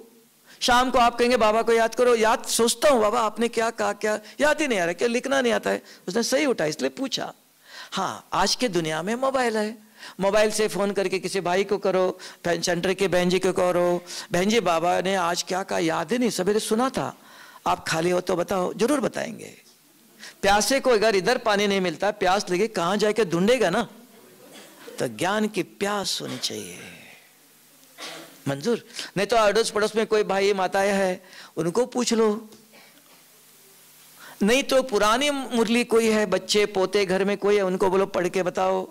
शाम को आप कहेंगे बाबा को याद करो, याद सोचता हूं बाबा आपने क्या कहा, क्या याद ही नहीं आ रहा, क्या लिखना नहीं आता है। उसने सही उठा, इसलिए पूछा। हाँ, आज के दुनिया में मोबाइल है, मोबाइल से फोन करके किसी भाई को करो, सेंटर के बहन जी को करो, बहन जी बाबा ने आज क्या कहा याद ही नहीं, सवेरे सुना था, आप खाली हो तो बताओ, जरूर बताएंगे। प्यासे को अगर इधर पानी नहीं मिलता, प्यास लगे कहां जाके ढूंढेगा ना। तो ज्ञान की प्यास होनी चाहिए। मंजूर? नहीं तो अड़ोस पड़ोस में कोई भाई माताएं है, उनको पूछ लो। नहीं तो पुरानी मुरली कोई है, बच्चे पोते घर में कोई है, उनको बोलो पढ़ के बताओ।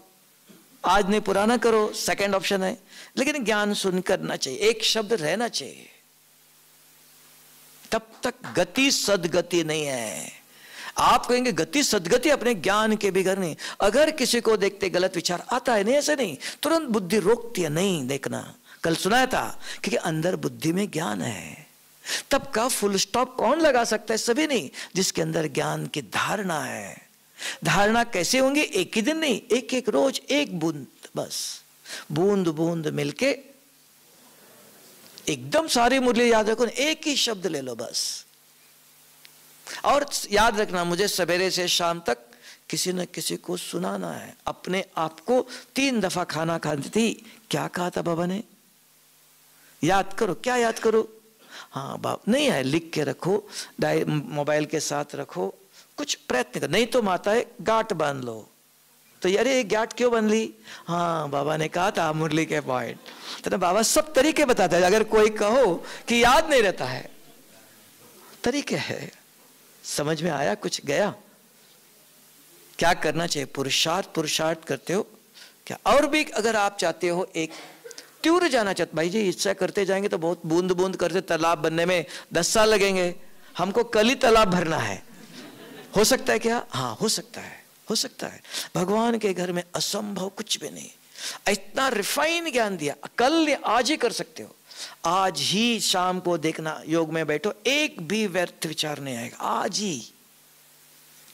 आज नहीं, पुराना करो, सेकंड ऑप्शन है। लेकिन ज्ञान सुन करना चाहिए, एक शब्द रहना चाहिए। तब तक गति सदगति नहीं है। आप कहेंगे गति सदगति अपने ज्ञान के बिगड़ नहीं। अगर किसी को देखते गलत विचार आता है, नहीं ऐसे नहीं, तुरंत बुद्धि रोकती है, नहीं देखना। कल सुनाया था क्योंकि अंदर बुद्धि में ज्ञान है। तब का फुल स्टॉप कौन लगा सकता है? सभी नहीं, जिसके अंदर ज्ञान की धारणा है। धारणा कैसे होंगी? एक ही दिन नहीं, एक एक रोज, एक बूंद, बस बूंद बूंद मिलके एकदम सारी मुरली याद रखो, एक ही शब्द ले लो बस। और याद रखना, मुझे सवेरे से शाम तक किसी न किसी को सुनाना है। अपने आप को 3 दफा खाना खाती थी, क्या कहा था बाबा ने, याद करो। क्या याद करो? हाँ बाप, नहीं है लिख के रखो, मोबाइल के साथ रखो, कुछ प्रयत्न करो। नहीं तो माताएं गांठ बांध लो। तो यार ये गांठ क्यों बन ली? हाँ बाबा ने कहा था मुरली के पॉइंट। तो बाबा सब तरीके बताता है। अगर कोई कहो कि याद नहीं रहता है, तरीके है। समझ में आया? कुछ गया? क्या करना चाहिए? पुरुषार्थ करते हो क्या? और भी अगर आप चाहते हो एक तीव्र जाना चाहते, भाई जी इच्छा करते जाएंगे तो बहुत बूंद बूंद करते तालाब बनने में 10 साल लगेंगे, हमको कल ही तालाब भरना है। हो सकता है क्या? हाँ हो सकता है, हो सकता है। भगवान के घर में असंभव कुछ भी नहीं। इतना रिफाइन ज्ञान दिया, कल आज ही कर सकते हो। आज ही शाम को देखना, योग में बैठो, एक भी व्यर्थ विचार नहीं आएगा। आज ही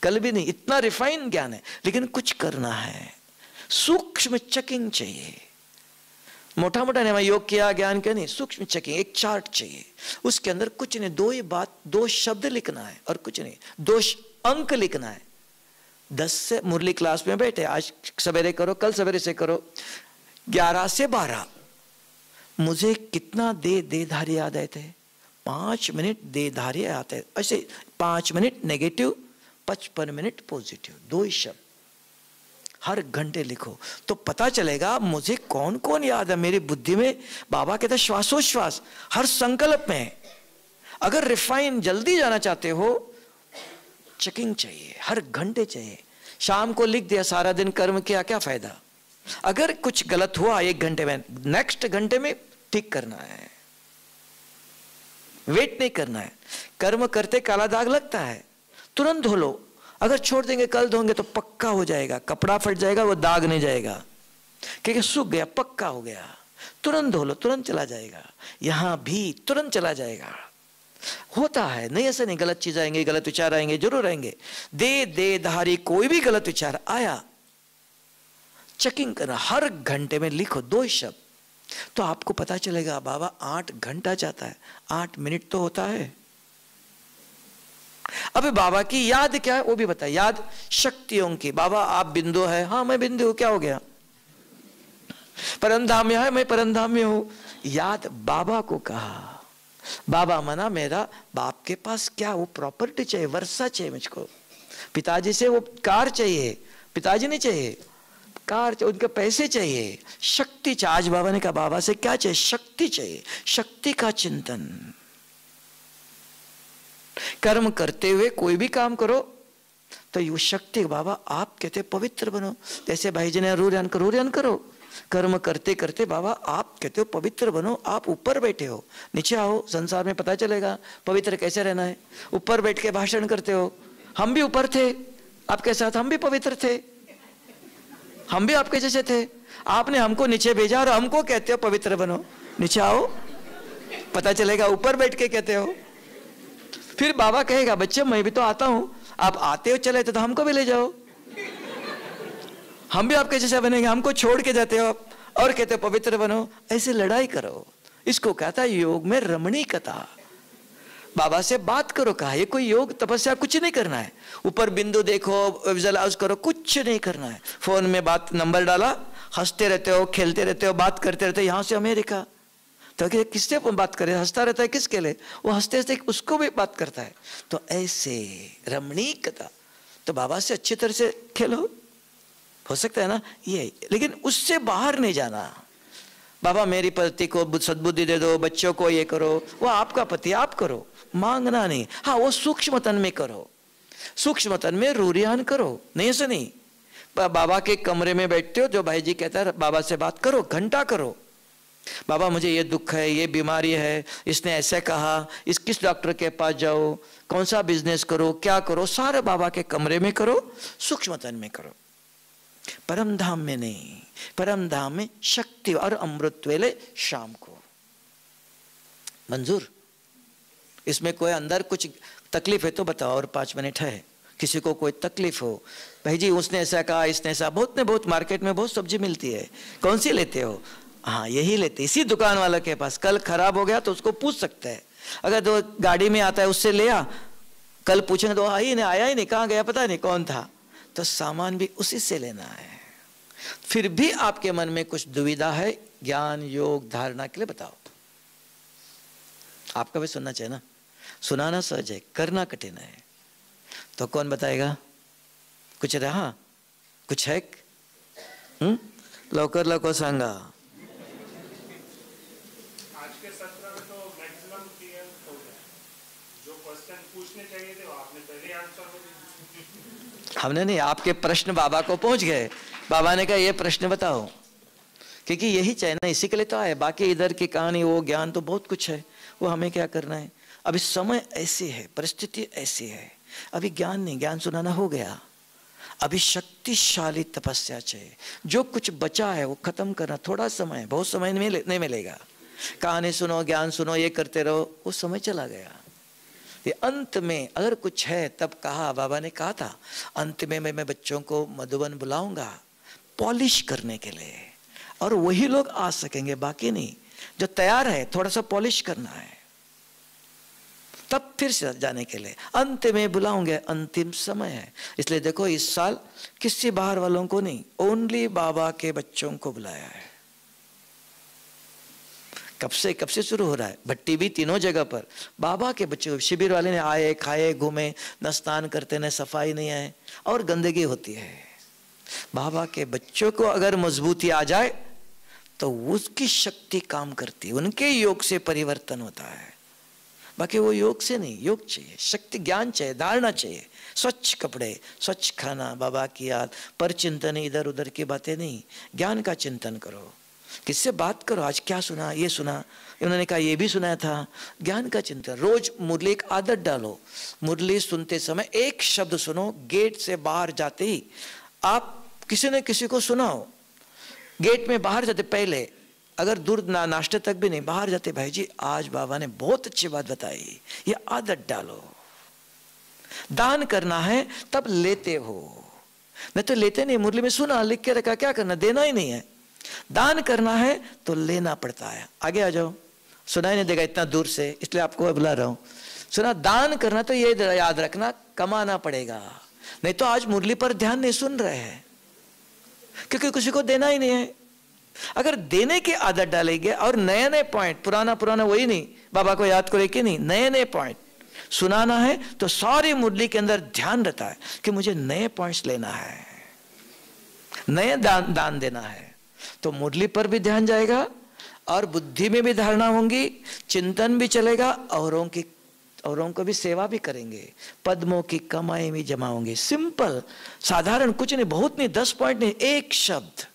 कल भी नहीं, इतना रिफाइन ज्ञान है, लेकिन कुछ करना है, सूक्ष्म चेकिंग चाहिए। मोटा मोटा नहीं, मैं योग किया ज्ञान किया नहीं, सूक्ष्म चेकिंग, एक चार्ट चाहिए, उसके अंदर कुछ नहीं, दो ही बात, दो शब्द लिखना है और कुछ नहीं, दो अंक लिखना है। 10 से मुरली क्लास में बैठे, आज सवेरे करो, कल सवेरे से करो, 11 से 12 मुझे कितना देधारी याद आए थे, 5 मिनट देधारी आते, ऐसे 5 मिनट नेगेटिव, 55 मिनट पॉजिटिव, दो ही शब्द हर घंटे लिखो, तो पता चलेगा मुझे कौन कौन याद है मेरी बुद्धि में। बाबा कहते श्वासोश्वास हर संकल्प में। अगर रिफाइन जल्दी जाना चाहते हो, चेकिंग चाहिए, हर घंटे चाहिए। शाम को लिख दिया, सारा दिन कर्म किया, क्या फायदा? अगर कुछ गलत हुआ 1 घंटे में, नेक्स्ट घंटे में ठीक करना है, वेट नहीं करना है। कर्म करते काला दाग लगता है, तुरंत धो लो। अगर छोड़ देंगे कल धोंगे तो पक्का हो जाएगा, कपड़ा फट जाएगा, वो दाग नहीं जाएगा, क्योंकि सूख गया, पक्का हो गया। तुरंत धो लो, तुरंत चला जाएगा। यहां भी तुरंत चला जाएगा। होता है, नहीं ऐसा नहीं, गलत चीज आएंगे, गलत विचार आएंगे, जरूर आएंगे। देधारी कोई भी गलत विचार आया, चेकिंग करना, हर घंटे में लिखो 2 शब्द, तो आपको पता चलेगा बाबा 8 घंटा जाता है, 8 मिनट तो होता है। अबे बाबा की याद क्या है वो भी बताए। याद शक्तियों की, बाबा आप बिंदु है, हाँ मैं बिंदु हूं, क्या हो गया? परमधाम में है, मैं परमधाम में हूं। याद बाबा को कहा, बाबा मना मेरा बाप के पास क्या वो प्रॉपर्टी चाहिए, वर्षा चाहिए मुझको, पिताजी से वो कार चाहिए, पिताजी नहीं चाहिए कार चाहिए, उनके पैसे चाहिए, शक्ति चाहिए। आज बाबा ने कहा बाबा से क्या चाहिए? शक्ति चाहिए, शक्ति का चिंतन। कर्म करते हुए कोई भी काम करो तो ये शक्ति, बाबा आप कहते पवित्र बनो, जैसे भाई जी ने रूर्यान करो, रूर्यान करो। कर्म करते करते बाबा आप कहते हो पवित्र बनो, आप ऊपर बैठे हो, नीचे आओ, संसार में पता चलेगा पवित्र कैसे रहना है। ऊपर बैठ के भाषण करते हो, हम भी ऊपर थे आपके साथ, हम भी पवित्र थे, हम भी आपके जैसे थे, आपने हमको नीचे भेजा और हमको कहते हो पवित्र बनो, नीचे आओ, पता चलेगा ऊपर बैठ के कहते हो। फिर बाबा कहेगा बच्चे मैं भी तो आता हूं, आप आते हो चले तो हमको भी ले जाओ, हम भी आपके जैसे बनेंगे, हमको छोड़ के जाते हो आप और कहते हो पवित्र बनो। ऐसे लड़ाई करो, इसको कहता है योग में रमणीकता। बाबा से बात करो, कहा ये कोई योग तपस्या कुछ नहीं करना है, ऊपर बिंदु देखो, विजुअलाइज करो, कुछ नहीं करना है। फोन में बात नंबर डाला, हंसते रहते हो, खेलते रहते हो, बात करते रहते हो, यहां से अमेरिका, तो किससे बात करे, हंसता रहता है किसके लिए? वो हंसते हंसते उसको भी बात करता है। तो ऐसे रमणीकता, तो बाबा से अच्छी तरह से खेलो, हो सकता है ना ये, लेकिन उससे बाहर नहीं जाना। बाबा मेरी पति को सद्बुद्धि दे दो, बच्चों को ये करो, वो आपका पति, आप करो, मांगना नहीं। हाँ वो सूक्ष्म तन में करो, सूक्ष्म तन में रूरियान करो, नहीं ऐसा नहीं। बाबा के कमरे में बैठते हो, जो भाई जी कहता है बाबा से बात करो, घंटा करो। बाबा मुझे ये दुख है, ये बीमारी है, इसने ऐसे कहा, इस किस डॉक्टर के पास जाओ, कौन सा बिजनेस करो, क्या करो, सारे बाबा के कमरे में करो, सूक्ष्म तन में करो, परम धाम में नहीं। परम धाम में शक्ति और अमृत वेले शाम को। मंजूर? इसमें कोई अंदर कुछ तकलीफ है तो बताओ, और 5 मिनट है। किसी को कोई तकलीफ हो, भाई जी उसने ऐसा कहा, इसने ऐसा, बहुत ने बहुत, मार्केट में बहुत सब्जी मिलती है, कौन सी लेते हो? हाँ यही लेते, इसी दुकान वाले के पास। कल खराब हो गया तो उसको पूछ सकते हैं, अगर दो गाड़ी में आता है उससे ले आ, कल पूछेंगे तो ही नहीं, आया ही नहीं, कहाँ गया पता नहीं, कौन था, तो सामान भी उसी से लेना है। फिर भी आपके मन में कुछ दुविधा है, ज्ञान योग धारणा के लिए बताओ। आपका भी सुनना चाहिए ना, सुनाना सहज है, करना कठिन है, तो कौन बताएगा? कुछ रहा, कुछ है? लवकर लवकर सांगा। आज के सत्र में तो मैक्सिमम क्लियर हो गया, जो क्वेश्चन पूछने चाहिए थे वो आपने पहले आंसर हो दिया। हमने नहीं, आपके प्रश्न बाबा को पहुंच गए, बाबा ने कहा ये प्रश्न बताओ, क्योंकि यही चाहिए ना, इसी के लिए तो आए। बाकी इधर की कहानी, वो ज्ञान तो बहुत कुछ है, वो हमें क्या करना है। अभी समय ऐसी है, परिस्थिति ऐसी है, अभी ज्ञान नहीं, ज्ञान सुनाना हो गया, अभी शक्तिशाली तपस्या चाहिए। जो कुछ बचा है वो खत्म करना, थोड़ा समय, बहुत समय नहीं मिलेगा। कहानी सुनो, ज्ञान सुनो, ये करते रहो, वो समय चला गया। ये अंत में अगर कुछ है, तब कहा, बाबा ने कहा था अंत में मैं बच्चों को मधुबन बुलाऊंगा पॉलिश करने के लिए, और वही लोग आ सकेंगे, बाकी नहीं। जो तैयार है थोड़ा सा पॉलिश करना है, तब फिर से जाने के लिए अंत में बुलाऊंगे, अंतिम समय है। इसलिए देखो इस साल किसी बाहर वालों को नहीं, ओनली बाबा के बच्चों को बुलाया है। कब से शुरू हो रहा है? भट्टी भी तीनों जगह पर बाबा के बच्चों, शिविर वाले ने आए, खाए, घूमे, न स्नान करते, न सफाई नहीं है, और गंदगी होती है। बाबा के बच्चों को अगर मजबूती आ जाए तो उसकी शक्ति काम करती है, उनके योग से परिवर्तन होता है। बाकी वो योग से नहीं, योग चाहिए, शक्ति, ज्ञान चाहिए, धारणा चाहिए, स्वच्छ कपड़े, स्वच्छ खाना, बाबा की याद, पर चिंतन इधर उधर की बातें नहीं, ज्ञान का चिंतन करो, किससे बात करो, आज क्या सुना, ये सुना, उन्होंने कहा ये भी सुनाया था, ज्ञान का चिंतन। रोज मुरली एक आदत डालो, मुरली सुनते समय एक शब्द सुनो, गेट से बाहर जाते ही आप किसी न किसी को सुनाओ। गेट में बाहर जाते पहले, अगर दूर नाश्ते तक भी नहीं, बाहर जाते, भाई जी आज बाबा ने बहुत अच्छी बात बताई, ये आदत डालो। दान करना है तब लेते हो, नहीं तो लेते नहीं। मुरली में सुना, लिख के रखा, क्या करना, देना ही नहीं है। दान करना है तो लेना पड़ता है। आगे आ जाओ, सुनाई नहीं देगा इतना दूर से, इसलिए आपको बुला रहा हूं। सुना, दान करना तो ये याद रखना, कमाना पड़ेगा, नहीं तो आज मुरली पर ध्यान नहीं सुन रहे हैं, क्योंकि किसी को देना ही नहीं है। अगर देने की आदत डालेंगे और नए नए पॉइंट, पुराना वही नहीं, बाबा को याद करे कि नहीं, नए नए पॉइंट सुनाना है तो सारी मुरली के अंदर ध्यान रहता है कि मुझे नए पॉइंट्स लेना है, नए दान देना है। तो मुरली पर भी ध्यान जाएगा और बुद्धि में भी धारणा होंगी, चिंतन भी चलेगा, औरों को भी सेवा भी करेंगे, पद्मों की कमाई में जमा होंगे। सिंपल, साधारण, कुछ नहीं, बहुत नहीं, 10 पॉइंट नहीं, एक शब्द।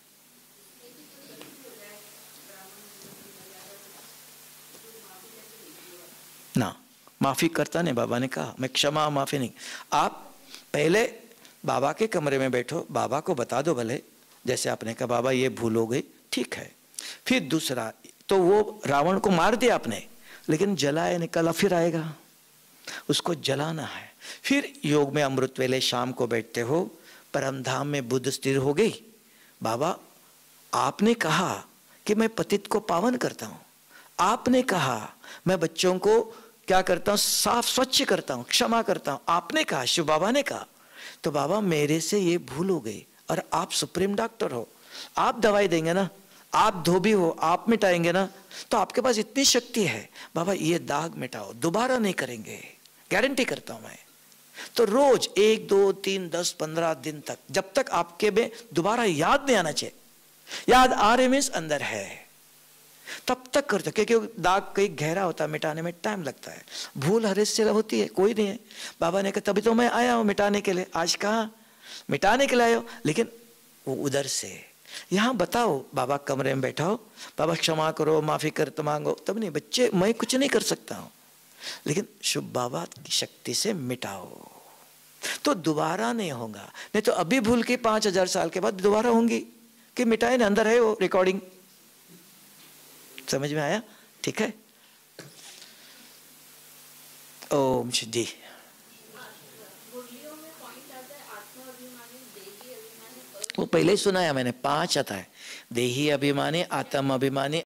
ना माफी करता नहीं, बाबा ने कहा मैं क्षमा माफी नहीं। आप पहले बाबा के कमरे में बैठो, बाबा को बता दो, भले जैसे आपने कहा बाबा ये भूल हो गई, ठीक है। फिर दूसरा, तो वो रावण को मार दिया आपने, लेकिन जलाए निकला, फिर आएगा, उसको जलाना है। फिर योग में अमृत वेले शाम को बैठते हो, परम धाम में बुद्ध स्थिर हो गई। बाबा आपने कहा कि मैं पतित को पावन करता हूं, आपने कहा मैं बच्चों को क्या करता हूं, साफ स्वच्छ करता हूं, क्षमा करता हूं, आपने कहा, शिव बाबा ने कहा। तो बाबा मेरे से ये भूल हो गई, और आप सुप्रीम डॉक्टर हो, आप दवाई देंगे ना, आप धोबी हो, आप मिटाएंगे ना, तो आपके पास इतनी शक्ति है, बाबा ये दाग मिटाओ, दोबारा नहीं करेंगे, गारंटी करता हूं मैं। तो रोज 1, 2, 3, 10, 15 दिन तक, जब तक आपके में दोबारा याद नहीं आना चाहिए, याद आ रहे मीन्स अंदर है, तब तक करते, क्योंकि दाग कहीं गहरा होता है, मिटाने में टाइम लगता है, भूल हर से होती है, कोई नहीं है। बाबा ने कहा तभी तो मैं आया हूं मिटाने के लिए, आज कहाँ मिटाने के लिए आया हो, लेकिन वो उधर से यहां बताओ, बाबा कमरे में बैठाओ, बाबा क्षमा करो, माफी करते मांगो, तब नहीं, बच्चे मैं कुछ नहीं कर सकता हूं, लेकिन शुभ बाबा की शक्ति से मिटाओ, तो दोबारा नहीं होगा। नहीं तो अभी भूल के 5000 साल के बाद दोबारा होंगी, कि मिटाए ना, अंदर है वो रिकॉर्डिंग। समझ में आया? ठीक है। ओम जी, वो पहले ही सुनाया मैंने, 5 आता है, देही अभिमानी, आत्म अभिमानी,